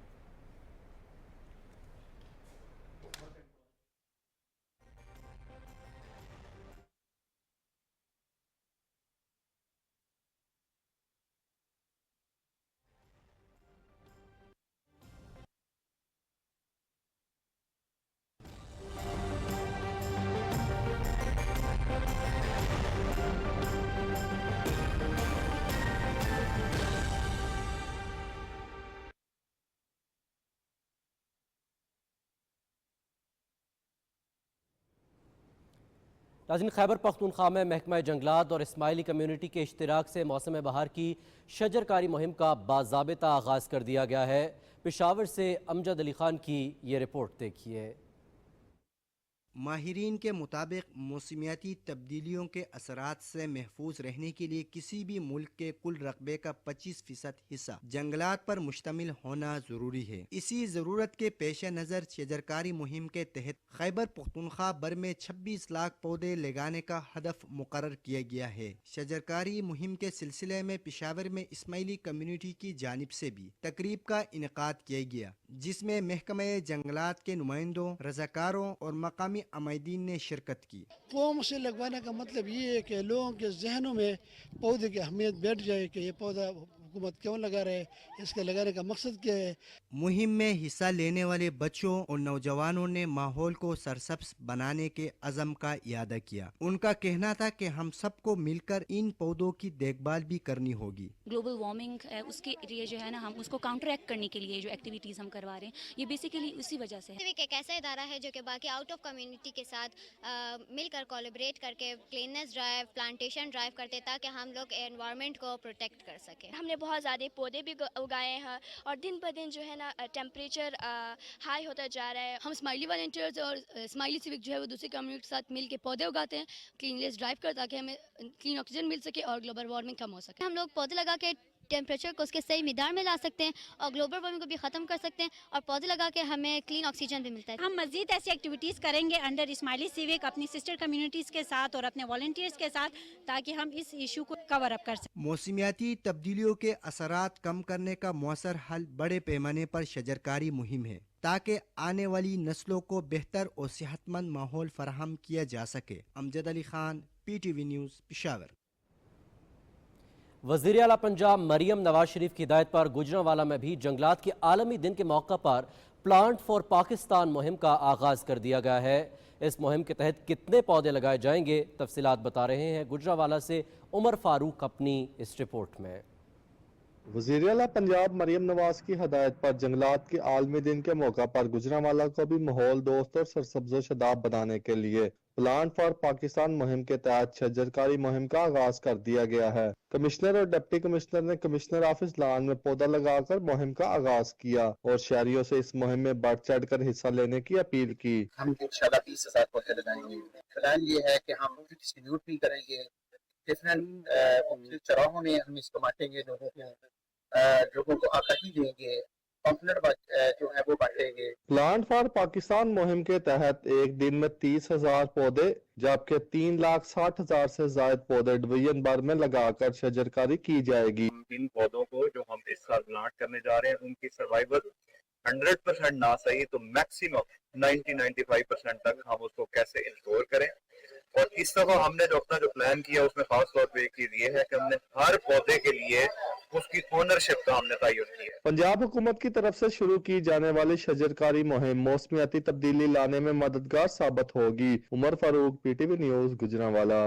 नाज़रीन, खैबर पख्तूनख्वा में महकमा जंगलात और इस्माइली कम्यूनिटी के इश्तिराक से मौसम बहार की शजरकारी मुहिम का बाज़ाबिता आगाज़ कर दिया गया है। पेशावर से अमजद अली खान की ये रिपोर्ट देखिए। माहिरीन के मुताबिक मौसमियाती तब्दीलियों के असरात से महफूज रहने के लिए किसी भी मुल्क के कुल रकबे का 25% हिस्सा जंगलात पर मुश्तमिल होना ज़रूरी है। इसी ज़रूरत के पेश नज़र शजरकारी मुहिम के तहत खैबर पख्तूनख्वा भर में 26 लाख पौधे लगाने का हदफ मुकर्रर किया गया है। शजरकारी मुहिम के सिलसिले में पेशावर में इस्माइली कम्यूनिटी की जानिब से भी तकरीब का इनेकाद किया गया, जिसमें महकमे जंगलात के नुमाइंदों, रज़ाकारों और मकामी अमायदीन ने शिरकत की। पोम से लगवाने का मतलब ये है कि लोगों के जहनों में पौधे की अहमियत बैठ जाए कि ये पौधा हुकूमत क्यों लगा रहे, इसके लगाने का मकसद क्या है। मुहिम में हिस्सा लेने वाले बच्चों और नौजवानों ने माहौल को सरसब्ज बनाने के अज़म का इयादा किया। उनका कहना था कि हम सबको मिलकर इन पौधों की देखभाल भी करनी होगी। ग्लोबल वार्मिंग है, उसके लिए जो है ना, हम उसको काउंटरएक्ट करने के लिए जो एक्टिविटीज़ हम करवा रहे हैं, ये बेसिकली उसी वजह से है। एक ऐसा इदारा है जो कि बाकी आउट ऑफ कम्युनिटी के साथ मिलकर कोलैबोरेट करके क्लीननेस ड्राइव, प्लांटेशन ड्राइव करते ताकि हम लोग एनवायरनमेंट को प्रोटेक्ट कर सकें। हमने बहुत ज़्यादा पौधे भी उगाए हैं और दिन ब दिन जो है ना टेम्परेचर हाई होता जा रहा है। हम स्माइली वॉलंटियर्स और स्माइली सिविक जो है वो दूसरी कम्युनिटी के साथ मिल के पौधे उगाते हैं, क्लीननेस ड्राइव कर, ताकि हमें क्लीन ऑक्सीजन मिल सके और ग्लोबल वार्मिंग कम हो सके। हम लोग पौधे लगा के टेम्परेचर को उसके सही मिदार में ला सकते हैं और ग्लोबल वार्मिंग को भी ख़त्म कर सकते हैं और पौधे लगा के हमें क्लीन ऑक्सीजन भी मिलता है। हम मज़ीद ऐसी एक्टिविटीज़ करेंगे अंडर इस्माइली सिविक अपनी सिस्टर कम्युनिटीज़ के साथ और अपने वॉलंटियर्स के साथ, ताकि हम इस इशू को कवर अप कर सकें। मौसमियाती तब्दीलियों के असरात कम करने का मौसर हल बड़े पैमाने पर शजरकारी मुहिम है, ताकि आने वाली नस्लों को बेहतर और सेहतमंद माहौल फराहम किया जा सके। Amjad Ali Khan, PTV news, Peshawar. वज़ीर आला पंजाब मरियम नवाज शरीफ की हिदायत पर गुजरांवाला में भी जंगलात के आलमी दिन के मौका पर प्लांट फॉर पाकिस्तान मुहिम का आगाज़ कर दिया गया है। इस मुहिम के तहत कितने पौधे लगाए जाएंगे, तफसीलात बता रहे हैं गुजरांवाला से उमर फारूक अपनी इस रिपोर्ट में। वज़ीर आला पंजाब मरियम नवाज की हदायत पर जंगलात के आलमी दिन के मौका पर गुजरांवाला को भी माहौल दोस्त और सरसब्ज़ो शदाब बनाने के लिए प्लान फॉर पाकिस्तान मुहिम के तहत शजरकारी मुहिम का आगाज कर दिया गया है। कमिश्नर और डिप्टी कमिश्नर ने कमिश्नर ऑफिस लान में पौधा लगाकर मुहिम का आगाज किया और शहरियों से इस मुहिम में बढ़ चढ़ कर हिस्सा लेने की अपील की। हम इंशाल्लाह 20,000 पौधे लगाएंगे। प्लान ये है कि हम डिस्ट्रीब्यूट भी करेंगे, डिफरेंट चौराहों में हम इसको बांटेंगे, लोगों को आगाही देंगे, पॉपुलर जो है वो बांटेंगे। प्लान फॉर पाकिस्तान मुहिम के तहत एक दिन में 30,000 पौधे जबकि 3,60,000 से ज्यादा पौधे डिवीजन भर में लगाकर शजरकारी की जाएगी। इन पौधों को जो हम इस साल प्लांट करने जा रहे हैं उनकी सर्वाइवल 100% ना सही तो मैक्सिमम 90-95% तक हम उसको कैसे इंश्योर करें। और इस दफा हमने जो अपना जो प्लान किया उसमें खास तौर पे एक चीज ये है कि हमने हर पौधे के लिए उसकी ओनरशिप का हमने तयन किया है। पंजाब हुकूमत की तरफ से शुरू की जाने वाली शजरकारी मुहिम मौसमियाती तब्दीली लाने में मददगार साबित होगी। Umar Farooq, PTV news, Gujranwala.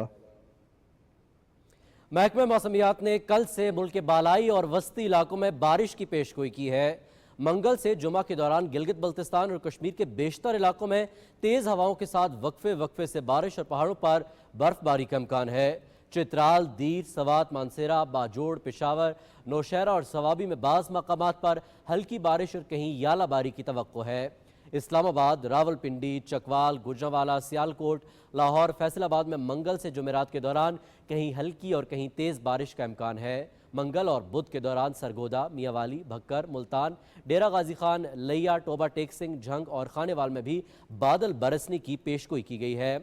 महकमा मौसमियात ने कल से मुल्क के बालाई और वस्ती इलाकों में बारिश की पेशगोई की है। मंगल से जुमा के दौरान गिलगित बल्तिस्तान और कश्मीर के बेशतर इलाकों में तेज़ हवाओं के साथ वक्फे वक्फे से बारिश और पहाड़ों पर बर्फबारी का इम्कान है। चित्राल, दीर, सवात, मानसेरा, बाजोड़, पेशावर, नौशहरा और सवाबी में बाज़ मकामात पर हल्की बारिश और कहीं यालाबारी की तवक्को है। इस्लामाबाद, रावलपिंडी, चकवाल, गुजरांवाला, सियालकोट, लाहौर, फैसलाबाद में मंगल से जुमेरात के दौरान कहीं हल्की और कहीं तेज़ बारिश का इम्कान है। मंगल और बुध के दौरान सरगोदा, मियावाली, भक्कर, मुल्तान, डेरा गाजी खान, लिया, टोबा टेक सिंह, झंग और खानेवाल में भी बादल बरसने की पेशगोई की गई है।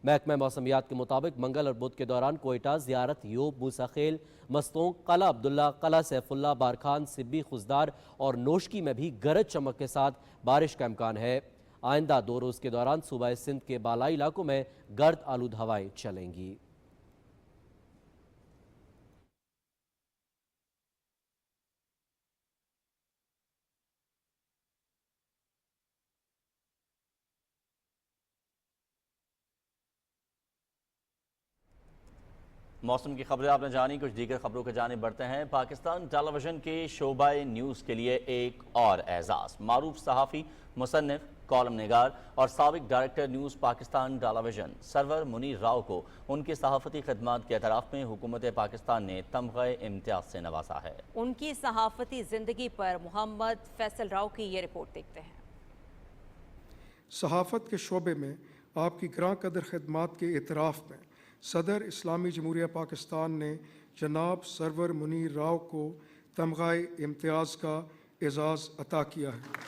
महकमा मौसमियात के मुताबिक मंगल और बुध के दौरान कोयटा, ज़ियारत, यूब, मूसाखेल, मस्तोंग, कला अब्दुल्ला, कला सैफुल्ला, बारखान, सिब्बी, खुजदार और नोशकी में भी गरज चमक के साथ बारिश का इम्कान है। आइंदा 2 रोज़ के दौरान सूबा सिंध के बालाई इलाकों में गर्द आलूद हवाएं चलेंगी। मौसम की खबरें आपने जानी, कुछ दीगर खबरों के जाने बढ़ते हैं। पाकिस्तान टेलीविजन के शोबाए न्यूज़ के लिए एक और एजाज़। मारूफ सहाफ़ी, मुसन्निफ, कॉलम निगार और साबिक director news Pakistan television Sarwar Munir Rao को उनकी सहाफ़ती खिदमात के एतराफ़ में हुकूमत पाकिस्तान ने तमग़े इम्तियाज़ से नवाजा है। उनकी सहाफ़ती ज़िंदगी पर मोहम्मद फैसल राव की ये रिपोर्ट देखते हैं। सहाफ़त के शोबे में आपकी ग्रां कदर खिदमात के एतराफ़ में सदर इस्लामी जमहूरिया पाकिस्तान ने जनाब सरवर मुनीर राव को तमग़े इम्तियाज़ का एजाज़ अता किया है।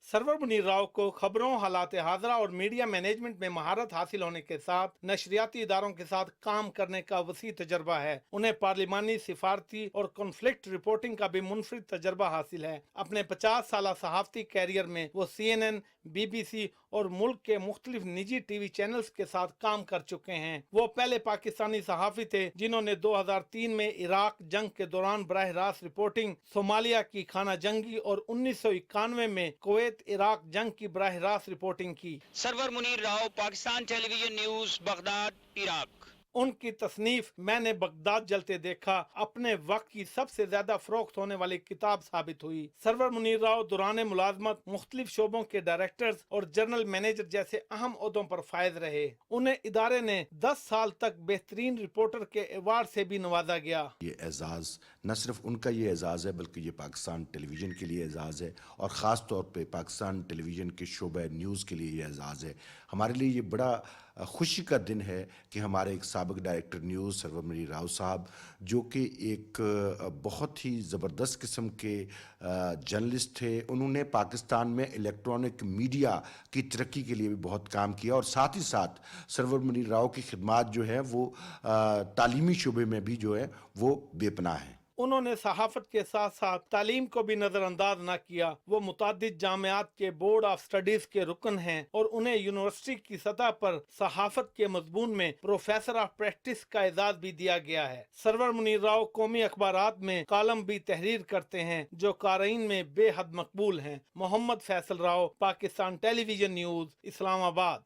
सरवर मुनीर राव को खबरों, हालात हाज़रा और मीडिया मैनेजमेंट में महारत हासिल होने के साथ नशरियाती इदारों के साथ काम करने का वसी तजर्बा है। उन्हें पार्लिमानी, सिफारती और कॉन्फ्लिक्ट रिपोर्टिंग का भी मुनफरिद तजर्बा हासिल है। अपने 50 साला सहाफ़ती कैरियर में वो CNN, BBC और मुल्क के मुख्तलिफ निजी TV चैनल्स के साथ काम कर चुके हैं। वो पहले पाकिस्तानी सहाफ़ी थे जिन्होंने 2003 में इराक जंग के दौरान बराह रास्त रिपोर्टिंग, सोमालिया की खाना जंगी और 1991 में कुवैत इराक जंग की बराह रास्त रिपोर्टिंग की। Sarwar Munir Rao, Pakistan television news, Baghdad, Iraq. उनकी तसनीफ मैंने बगदाद जलते देखा अपने वक्त की सबसे ज्यादा फरोख्त होने वाली किताब साबित हुई। सरवर मुनीर राव दौरान मुलाजमत मुख्तलिफ शोबों के डायरेक्टर्स और जनरल मैनेजर जैसे अहम ओहदों पर फायज रहे। उन्हें इदारे ने 10 साल तक बेहतरीन रिपोर्टर के अवार्ड से भी नवाजा गया। ये एजाज़ न सिर्फ उनका ये एजाज़ है बल्कि ये पाकिस्तान टेलीविज़न के लिए एजाज़ है और ख़ास तौर पे पाकिस्तान टेलीविज़न के शोबे न्यूज़ के लिए ये एजाज़ है। हमारे लिए ये बड़ा खुशी का दिन है कि हमारे एक साबिक डायरेक्टर न्यूज़ सरवर मुनीर राव साहब, जो कि एक बहुत ही ज़बरदस्त किस्म के जर्नलिस्ट थे, उन्होंने पाकिस्तान में इलेक्ट्रॉनिक मीडिया की तरक्की के लिए भी बहुत काम किया और साथ ही साथ सरवर मुनीर राव की खिदमात जो है वो तालीमी शोबे में भी जो है वो बेपनाह है। उन्होंने सहाफत के साथ साथ तालीम को भी नजरअंदाज न किया। वो मुतादिद जामियात के बोर्ड ऑफ स्टडीज के रुकन हैं और उन्हें यूनिवर्सिटी की सतह पर सहाफत के मजमून में प्रोफेसर ऑफ प्रैक्टिस का एजाज भी दिया गया है। सरवर मुनीर राव कौमी अखबारात में कॉलम भी तहरीर करते हैं जो क़ारीन में बेहद मकबूल हैं। Mohammad Faisal Rao, Pakistan television news, Islamabad.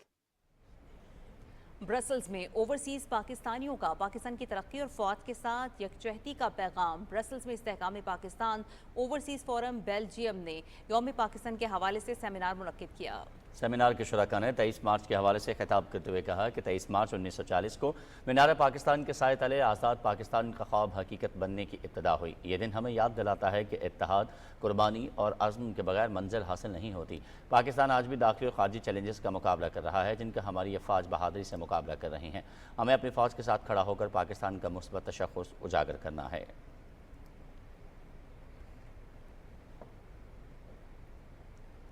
Brussels में ओवरसीज पाकिस्तानियों का पाकिस्तान की तरक्की और फौज के साथ यकजहती का पैगाम। ब्रसल्स में इस्तेहकाम पाकिस्तान ओवरसीज फोरम बेल्जियम ने यौम पाकिस्तान के हवाले से सेमिनार मुनक्किद किया। सेमिनार के शुरका ने 23 मार्च के हवाले से खिताब करते हुए कहा कि 23 मार्च 1940 को मीनार पाकिस्तान के साए तले आज़ाद पाकिस्तान का ख्वाब हकीकत बनने की इब्तिदा हुई। ये दिन हमें याद दिलाता है कि इत्तेहाद, कुर्बानी और अज़्म के बगैर मंजिल हासिल नहीं होती। पाकिस्तान आज भी दाखिली और खारजी चैलेंजेस का मुकाबला कर रहा है जिनका हमारी अफवाज बहादुरी से मुकाबला कर रही हैं। हमें अपनी फ़ौज के साथ खड़ा होकर पाकिस्तान का मुस्बत तशख़्ख़ुस उजागर करना है।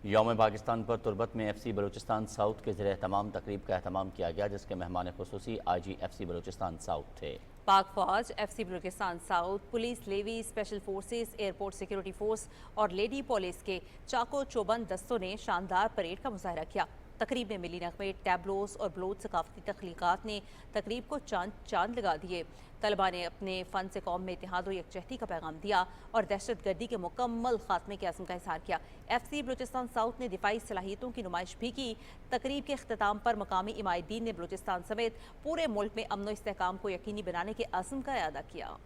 यौम पाकिस्तान पर तुरबत में FC बलूचिस्तान साउथ के ज़रिए तमाम तकरीब का एहतमाम किया गया जिसके मेहमान खुसूसी IG FC बलूचिस्तान साउथ थे। पाक फौज, FC Balochistan south, police, levy, special forces, airport security force और लेडी पुलिस के चाको चौबंद दस्तों ने शानदार परेड का मुजाहरा किया। तकरीब में मिली नगमे, टैबलोस और ब्लोच सकाफती तख्लीकात ने तकरीब को चांद लगा दिए। तलबा ने अपने फ़न से कौम में इत्तेहाद और यकजहती का पैगाम दिया और दहशत गर्दी के मुकम्मल खात्मे के अज़्म का इज़हार किया। FC बलूचिस्तान साउथ ने दिफाई सलाहियतों की नुमाइश भी की। तकरीब के अख्ताम पर मकामी इमादीन ने बलूचिस्तान समेत पूरे मुल्क में अमन व इस्तेहकाम को यकीनी बनाने के अज़्म का इरादा किया।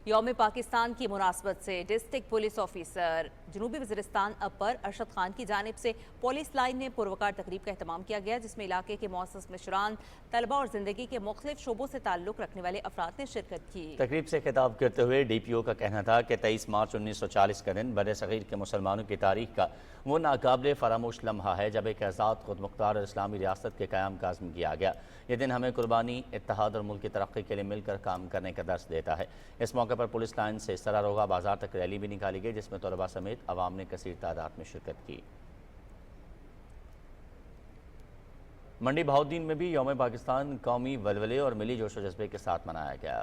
यौम पाकिस्तान की मुनासबत से डिस्ट्रिक्ट पुलिस ऑफिसर जनूबी वज़ीरिस्तान अपर अरशद खान की जानिब से पुलिस लाइन में पुरवकार तकरीब का एहतमाम किया गया जिसमें इलाके के मौसस मिशरान, तलबा और ज़िंदगी के मुख्तलिफ शोबों से ताल्लुक़ रखने वाले अफराद ने शिरकत की। तकरीब से खिताब करते हुए DPO का कहना था कि 23 मार्च 1940 का दिन बड़े सग़ीर के मुसलमानों की तारीख का वो नाकाबिले फरामोश लम्हा है जब एक आज़ाद खुद मुख्तार और इस्लामी रियासत के क़याम का अज़्म किया गया। ये दिन हमें कुर्बानी, इत्तेहाद और मुल्क की तरक्की के लिए मिलकर काम करने का दर्स देता है। इस मौके पर पुलिस लाइन से सरारोगा बाजार तक रैली भी निकाली गई जिसमें तलबा समेत अवाम ने कसीर तादाद में शिरकत की। मंडी बहाउद्दीन में भी यौम पाकिस्तान कौमी वलवले और मिली जोशो जज्बे के साथ मनाया गया।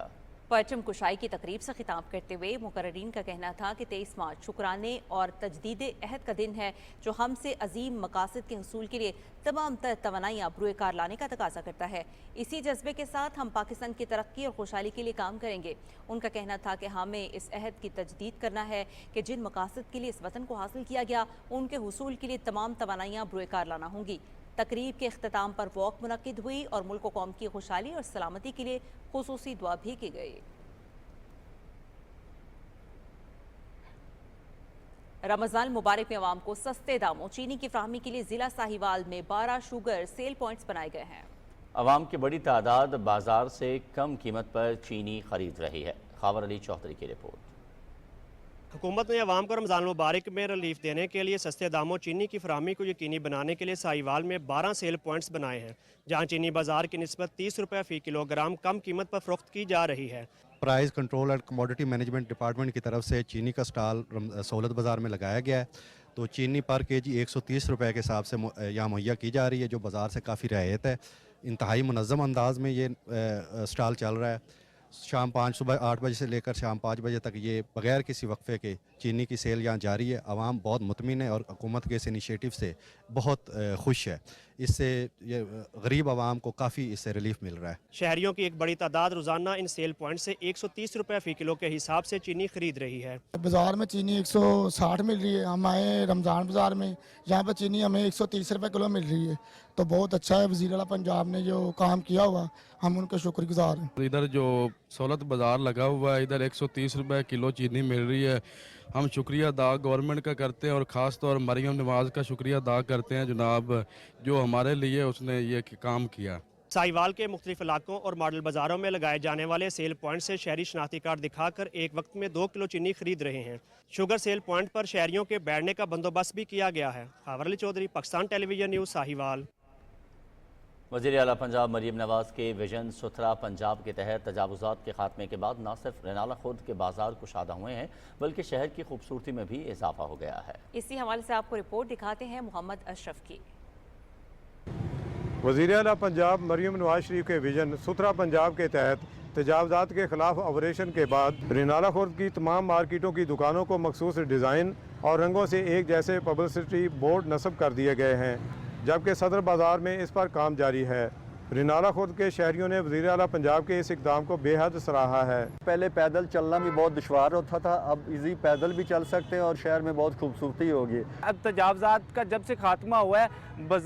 परचम कुशाई की तकरीब से खिताब करते हुए मुकर्रीन का कहना था कि 23 मार्च शुक्राने और तजदीद अहद का दिन है जो हमसे अजीम मकासद के हसूल के लिए तमाम तर तवानाई आबरूए कार लाने का तकाजा करता है। इसी जज्बे के साथ हम पाकिस्तान की तरक्की और खुशहाली के लिए काम करेंगे। उनका कहना था कि हमें इस अहद की तजदीद करना है कि जिन मकासद के लिए इस वतन को हासिल किया गया उनके हसूल के लिए तमाम तवानाइयाँ आबरूए कार लाना होंगी। तकरीब के अख्ताम पर वॉक मुनक्किद हुई और मुल्क व कौम की खुशहाली और सलामती के लिए खुसूसी दुआ भी की गई। रमज़ान मुबारक में अवाम को सस्ते दामों चीनी की फराहमी के लिए ज़िला साहिवाल में 12 शुगर सेल पॉइंट्स बनाए गए हैं। अवाम की बड़ी तादाद बाजार से कम कीमत पर चीनी खरीद रही है। खावर अली चौधरी की रिपोर्ट। हुकूमत ने अवाम को रमज़ान मुबारक में रिलीफ देने के लिए सस्ते दामों चीनी की फराहमी को यकीनी बनाने के लिए साहिवाल में 12 सेल पॉइंट्स बनाए हैं जहां चीनी बाजार की निस्बत 30 रुपये फ़ी किलोग्राम कम कीमत पर फ़रोख्त की जा रही है। Price control and commodity management department की तरफ से चीनी का स्टॉल सहूलत बाज़ार में लगाया गया है। तो चीनी पर केजी 130 रुपये के हिसाब से यहाँ मुहैया की जा रही है जो बाज़ार से काफ़ी रियायत है। इंतहाई मुनज़्ज़म अंदाज में ये स्टॉल चल रहा है। शाम 5 सुबह 8 बजे से लेकर शाम 5 बजे तक ये बग़ैर किसी वक्फे के चीनी की सेल यहाँ जारी है। आवाम बहुत मुतमिन है और हुकूमत के इस इनिशिएटिव से बहुत खुश है। इससे ये गरीब आवाम को काफ़ी इससे रिलीफ मिल रहा है। शहरियों की एक बड़ी तादाद रोज़ाना इन सेल पॉइंट से 130 रुपये फ़ी किलो के हिसाब से चीनी खरीद रही है। बाज़ार में चीनी 160 मिल रही है। हम आए रमज़ान बाज़ार में, यहाँ पर चीनी हमें 130 रुपये किलो मिल रही है। तो बहुत अच्छा है वज़ीर आला पंजाब ने जो काम किया हुआ, हम उनके शुक्रगुजार हैं। इधर जो सहूलत बाज़ार लगा हुआ है इधर 130 रुपये किलो चीनी मिल रही है। हम शुक्रिया अदा गवर्नमेंट का करते हैं और ख़ास तौर मरियम नवाज़ का शुक्रिया अदा करते हैं जनाब जो हमारे लिए उसने ये काम किया। साहिवाल के मुख्तलिफ इलाकों और मॉडल बाज़ारों में लगाए जाने वाले सेल पॉइंट से शहरी शनाख्ती कार्ड दिखाकर एक वक्त में 2 किलो चीनी खरीद रहे हैं। शुगर सेल पॉइंट पर शहरियों के बैठने का बंदोबस्त भी किया गया है। Khawar Ali Chaudhry, Pakistan television news, Sahiwal. वज़ीर आला पंजाब मरियम नवाज़ के विजन सुथरा पंजाब के तहत तजावुज़ात के खात्मे के बाद न सिर्फ रेनाला खुद के बाजार कुशादा हुए हैं बल्कि शहर की खूबसूरती में भी इजाफा हो गया है। इसी हवाले से आपको रिपोर्ट दिखाते हैं मोहम्मद अशरफ की। वज़ीर आला पंजाब मरीम नवाज शरीफ के विजन सुथरा पंजाब के तहत तजावज़ात के खिलाफ ऑपरेशन के बाद रिनाला खुर्द की तमाम मार्केटों की दुकानों को मखसूस डिज़ाइन और रंगों से एक जैसे पब्लिसिटी बोर्ड नस्ब कर दिए गए हैं, जबकि सदर बाज़ार में इस पर काम जारी है। रिनाला खुर्द के शहरियों ने वज़ीर आला पंजाब के इस इक़दाम को बेहद सराहा है। पहले पैदल चलना भी बहुत दुश्वार होता था, अब इजी पैदल भी चल सकते हैं और शहर में बहुत खूबसूरती होगी। अब तजावज़ात का जब से खात्मा हुआ है,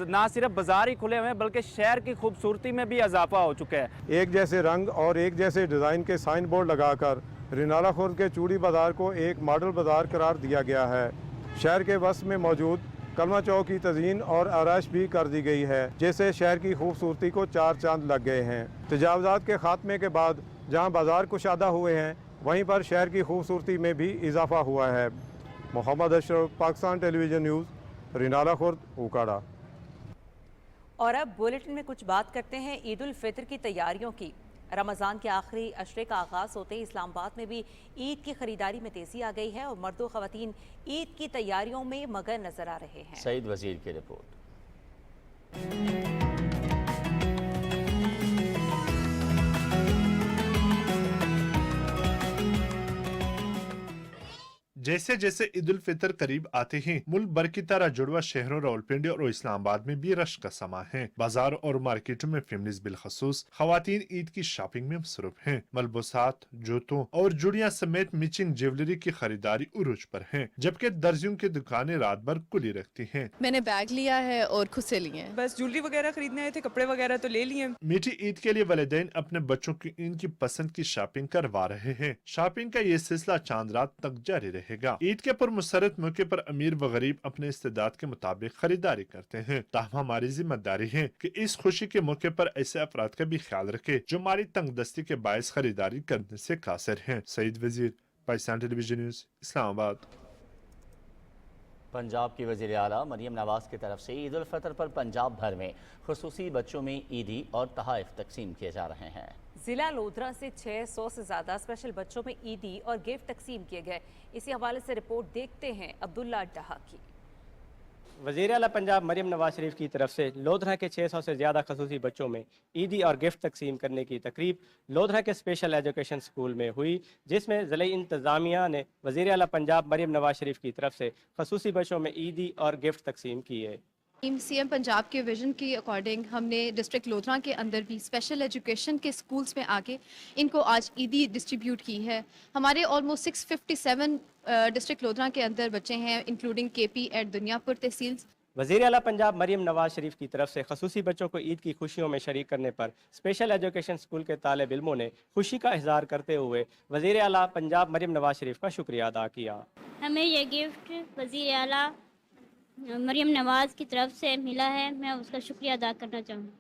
ना सिर्फ बाजार ही खुले हुए हैं बल्कि शहर की खूबसूरती में भी इजाफा हो चुका है। एक जैसे रंग और एक जैसे डिज़ाइन के साइन बोर्ड लगाकर रिनाला खुर्द के चूड़ी बाज़ार को एक मॉडल बाज़ार करार दिया गया है। शहर के वस्त में मौजूद कलमा चौक की तज़ीन और आराइश भी कर दी गई है, जिससे शहर की खूबसूरती को चार चांद लग गए हैं। तजावज़ात के खात्मे के बाद जहां बाज़ार कुशादा हुए हैं, वहीं पर शहर की खूबसूरती में भी इजाफा हुआ है। Mohammad Ashraf, Pakistan television news, Renala Khurd, Okara. और अब बुलेटिन में कुछ बात करते हैं ईद उल फितर की तैयारियों की। रमज़ान के आखिरी अशरे का आगाज़ होते ही इस्लामाबाद में भी ईद की खरीदारी में तेज़ी आ गई है और मर्द व ख़वातीन ईद की तैयारियों में मगन नजर आ रहे हैं। सईद वज़ीर की रिपोर्ट। जैसे जैसे ईद उल फितर करीब आते हैं, मुल्क भर की तरह जुड़वा शहरों रावलपिंडी और इस्लामाबाद में भी रश का समा है। बाजार और मार्केटों में फेमनिस बिलखसूस खवातीन ईद की शॉपिंग में मसरूफ हैं। मलबूसात, जूतों और जुड़ियां समेत मैचिंग ज्वेलरी की खरीदारी उरूज पर है, जबकि दर्जियों की दुकानें रात भर खुली रखती हैं। मैंने बैग लिया है और खुद से लिए हैं। बस ज्वेलरी वगैरह खरीदने आए थे, कपड़े वगैरह तो ले लिए। मीठी ईद के लिए वालिदैन अपने बच्चों की इनकी पसंद की शॉपिंग करवा रहे हैं। शॉपिंग का ये सिलसिला चांद रात तक जारी रहेगा। ईद के पुरमसरत मौके पर अमीर व गरीब अपने इस्तेदाद के मुताबिक खरीदारी करते हैं। ताहम हमारी जिम्मेदारी है कि इस खुशी के मौके पर ऐसे अफराद का भी ख्याल रखे जो हमारी तंगदस्ती के बायस खरीदारी करने से कासिर हैं। सईद वजीर, पाकिस्तान टेलीविजन न्यूज़, इस्लामाबाद। पंजाब की वज़ीर आला मरीम नवाज की तरफ से ईद उल फितर पर पंजाब भर में खुसूसी बच्चों में ईदी और तोहफ़े तकसीम किए जा रहे हैं। जिला लोधरा से 600 से ज़्यादा स्पेशल बच्चों में ईदी और गिफ्ट तकसीम किए गए। इसी हवाले से रिपोर्ट देखते हैं अब्दुल्ला डाहा की। वज़ीर आला पंजाब मरीम नवाज शरीफ की तरफ से लोधरा के 600 से ज़्यादा खसूसी बच्चों में ईदी और गिफ्ट तकसीम करने की तकरीब लोधरा के स्पेशल एजुकेशन स्कूल में हुई, जिसमें ज़िला इंतज़ामिया ने वज़ीर आला पंजाब मरीम नवाज शरीफ की तरफ से खसूसी बच्चों में ईदी और गिफ्ट तकसीम किए। सीएम पंजाब के विजन के अकॉर्डिंग हमने डिस्ट्रिक्ट लोधरा के अंदर भी स्पेशल एजुकेशन के स्कूल्स में आके इनको आज ईदी डिस्ट्रीब्यूट की है। हमारे ऑलमोस्ट 657 डिस्ट्रिक्ट लोधरा के अंदर बच्चे हैं, इंक्लूडिंग केपी एट दुनियापुर तहसील। वज़ीर आला पंजाब मरीम नवाज शरीफ की तरफ से खसूसी बच्चों को ईद की खुशियों में शरीक करने पर स्पेशल एजुकेशन स्कूल के तालिब इल्मों ने खुशी का इजहार करते हुए वज़ीर आला पंजाब मरीम नवाज शरीफ का शुक्रिया अदा किया। हमें ये गिफ्ट वज़ीर आला मरीम नवाज की तरफ से मिला है, मैं उसका शुक्रिया अदा करना चाहूँगी।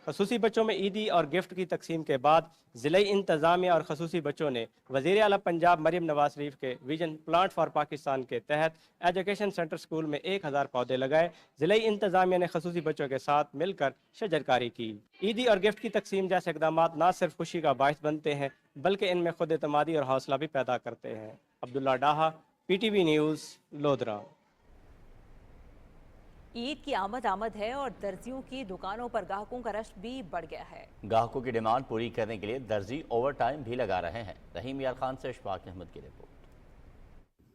खसूसी बच्चों में ईदी और गिफ्ट की तकसीम के बाद ज़िला इंतज़ामिया और खसूसी बच्चों ने वज़ीर आला पंजाब मरीम नवाज शरीफ के विजन प्लांट फॉर पाकिस्तान के तहत एजुकेशन सेंटर स्कूल में 1000 पौधे लगाए। ज़िला इंतज़ामिया ने खसूसी बच्चों के साथ मिलकर शजरकारी की। ईदी और गिफ्ट की तकसीम जैसे इक़दाम न सिर्फ खुशी का बायस बनते हैं बल्कि इनमें खुद एतमादी और हौसला भी पैदा करते हैं। अब्दुल्ला डाहा, PTV न्यूज़, लोधरा। ईद की आमद है और दर्जियों की दुकानों पर ग्राहकों का रश भी बढ़ गया है। ग्राहकों की डिमांड पूरी करने के लिए दर्जी ओवर टाइम भी लगा रहे हैं। रहीम यार खान से इशफाक अहमद की रिपोर्ट।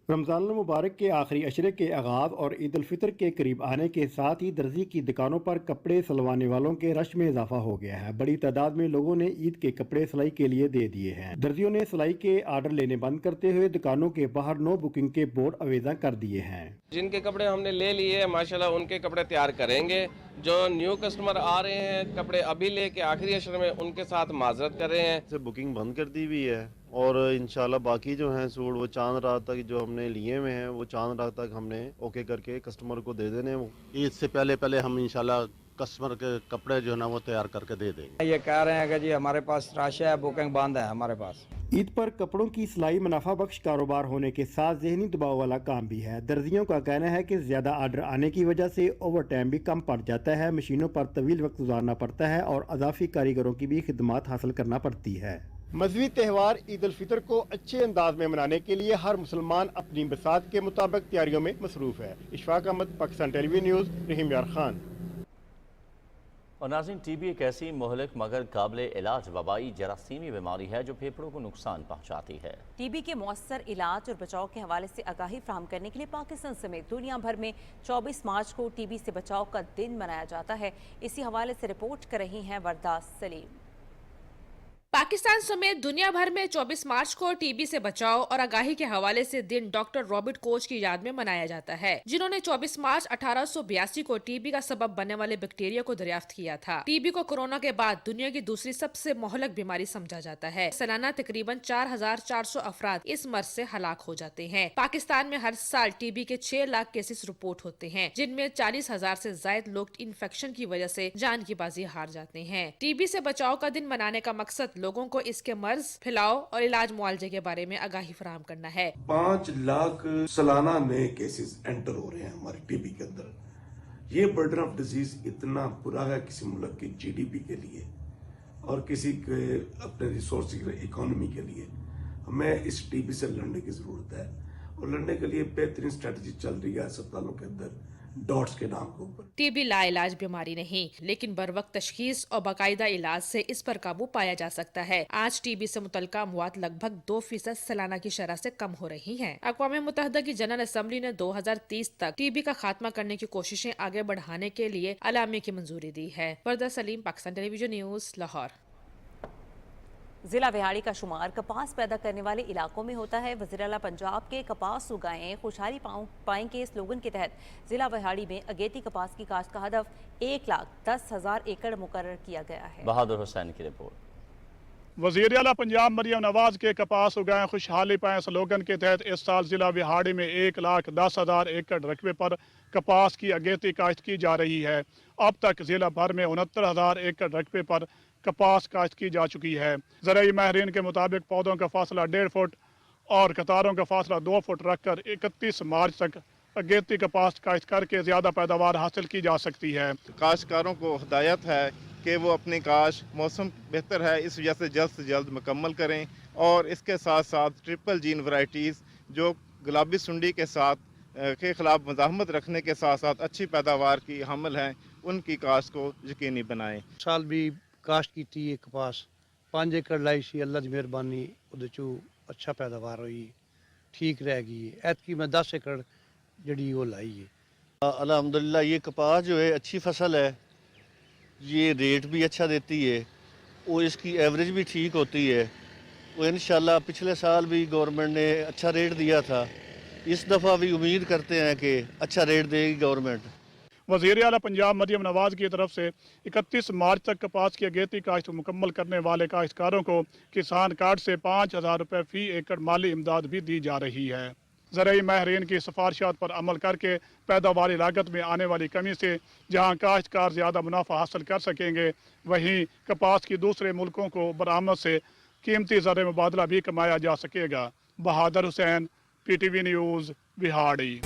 रमज़ान मुबारक के आखिरी अशरे के आगाज़ और ईद उल फितर के करीब आने के साथ ही दर्जी की दुकानों पर कपड़े सिलवाने वालों के रश में इजाफा हो गया है। बड़ी तादाद में लोगों ने ईद के कपड़े सिलाई के लिए दे दिए हैं। दर्जियों ने सिलाई के आर्डर लेने बंद करते हुए दुकानों के बाहर नो बुकिंग के बोर्ड अवेजा कर दिए हैं। जिनके कपड़े हमने ले लिए माशाल्लाह उनके कपड़े तैयार करेंगे। जो न्यू कस्टमर आ रहे हैं कपड़े अभी लेके आखिरी अशरे में उनके साथ माजरत कर रहे हैं। बुकिंग बंद कर दी हुई है और इंशाल्लाह बाकी जो हैं सूट वो चांद रात तक जो हमने लिए हुए हैं वो चांद रात तक हमने ओके करके कस्टमर को दे देने। ईद से पहले हम इंशाल्लाह कस्टमर के कपड़े जो है ना वो तैयार करके दे देंगे। ये कह रहे हैं कि जी हमारे पास रश है, बुकिंग बंद है हमारे पास। ईद पर कपड़ों की सिलाई मुनाफा बख्श कारोबार होने के साथ जहनी दबाव वाला काम भी है। दर्जियों का कहना है कि ज्यादा आर्डर आने की वजह से ओवर टाइम भी कम पड़ जाता है, मशीनों पर तवील वक्त गुजारना पड़ता है और अजाफी कारीगरों की भी खिदमत हासिल करना पड़ती है। मजहबी त्यौहार ईद उल फितर को अच्छे अंदाज में मनाने के लिए हर मुसलमान अपनी बसात के मुताबिक तैयारियों में मसरूफ है। इशफाक अहमद, पाकिस्तान टेलीविजन न्यूज़, रहीम यार खान। और नाज़रीन, टीबी एक ऐसी मुहलिक मगर काबिल इलाज वबाई जरासीमी बीमारी है जो फेफड़ों को नुकसान पहुँचाती है। टीबी के मौसर इलाज और बचाव के हवाले से आगाही फराहम करने के लिए पाकिस्तान समेत दुनिया भर में 24 मार्च को टीबी से बचाव का दिन मनाया जाता है। इसी हवाले से रिपोर्ट कर रही हैं वरदा सलीम। पाकिस्तान समेत दुनिया भर में 24 मार्च को टीबी से बचाव और आगाही के हवाले से दिन डॉक्टर रॉबर्ट कोच की याद में मनाया जाता है, जिन्होंने 24 मार्च 1882 को टीबी का सबब बनने वाले बैक्टीरिया को दरियाफ्त किया था। टीबी को कोरोना के बाद दुनिया की दूसरी सबसे मोहलक बीमारी समझा जाता है। सालाना तकरीबन 4400 अफराद इस मर्ज से हलाक हो जाते हैं। पाकिस्तान में हर साल टीबी के 6 लाख केसेस रिपोर्ट होते हैं, जिनमें 40,000 से ज्यादा लोग इन्फेक्शन की वजह से जान की बाजी हार जाते हैं। टीबी से बचाव का दिन मनाने का मकसद लोगों को इसके मर्ज, फैलाव और इलाज मुआवजे के बारे में आगाही फराहम करना है। 5 लाख सालाना नए केसेस एंटर हो रहे हैं हमारे टीबी के अंदर। ये बर्डन ऑफ डिजीज इतना बुरा है किसी मुल्क की जीडीपी के लिए और किसी के अपने रिसोर्स इकोनॉमी के लिए। हमें इस टीबी से लड़ने की जरूरत है और लड़ने के लिए बेहतरीन स्ट्रेटजी चल रही है अस्पतालों के अंदर डॉट्स के नाम के ऊपर। टीबी लाइलाज बीमारी नहीं, लेकिन बरवक्त तशखीस और बाकायदा इलाज से इस पर काबू पाया जा सकता है। आज टीबी से मुतल्लिका अमवात लगभग 2% सालाना की शरह से कम हो रही हैं। अक़वाम मुत्तहिदा की जनरल असम्बली ने 2030 तक टीबी का खात्मा करने की कोशिशें आगे बढ़ाने के लिए अलामी की मंजूरी दी है। वरदा सलीम, पाकिस्तान टेलीविजन न्यूज़, लाहौर। जिला विहाड़ी का शुमार कपास पैदा करने वाले इलाकों में होता है। वज़ीर आला पंजाब के कपास उगाएं खुशहाली पाएंगे स्लोगन के तहत जिला विहाड़ी में अगेती कपास की काश्त का हदफ 1,10,000 एकड़ मुकर्रर किया गया है। बहादुर हुसैन की रिपोर्ट। वज़ीर आला पंजाब मरियम नवाज के कपास उगाएं खुशहाली पाएं स्लोगन के तहत इस साल जिला विहाड़ी में 1,10,000 एकड़ रकबे पर कपास की अगेती काश्त की जा रही है। अब तक जिला भर में 69,000 एकड़ रकबे पर कपास काश्त की जा चुकी है। ज़राई माहिरीन के मुताबिक पौधों का फासला 1.5 फुट और कतारों का फासला 2 फुट रखकर 31 मार्च तक अगेती कपास काश्त करके ज़्यादा पैदावार हासिल की जा सकती है। काश्तकारों को हिदायत है कि वो अपनी काश्त, मौसम बेहतर है इस वजह से जल्द मुकम्मल करें और इसके साथ साथ ट्रिपल जीन वैरायटीज़ जो गुलाबी सुंडी के साथ के खिलाफ मज़ाहमत रखने के साथ साथ अच्छी पैदावार की हामिल हैं, उनकी काश्त को यकीनी बनाएं। साल भी काश्त की कपास 5 एकड़ लाई सी, अल्लाह की मेहरबानी उहदे चों अच्छा पैदावार हुई, ठीक रह गई। ऐतकी मैं 10 एकड़ जड़ी वो लाई है। अल्हम्दुलिल्लाह ये कपास जो है अच्छी फसल है, ये रेट भी अच्छा देती है और इसकी एवरेज भी ठीक होती है। वो इंशाल्लाह पिछले साल भी गवर्नमेंट ने अच्छा रेट दिया था, इस दफ़ा भी उम्मीद करते हैं कि अच्छा रेट देगी गवर्नमेंट। वज़ीर आला पंजाब मरियम नवाज की तरफ से 31 मार्च तक कपास की अगेती काश्त मुकम्मल करने वाले काश्तकारों को किसान कार्ड से 5,000 रुपये फ़ी एकड़ माली इमदाद भी दी जा रही है। ज़राई माहिरीन की सिफारिशात पर अमल करके पैदावारी लागत में आने वाली कमी से जहाँ काश्तकार ज़्यादा मुनाफा हासिल कर सकेंगे, वहीं कपास की दूसरे मुल्कों को बरामद से कीमती ज़र मुबादला भी कमाया जा सकेगा। बहादुर हुसैन, PTV न्यूज़, विहाड़ी।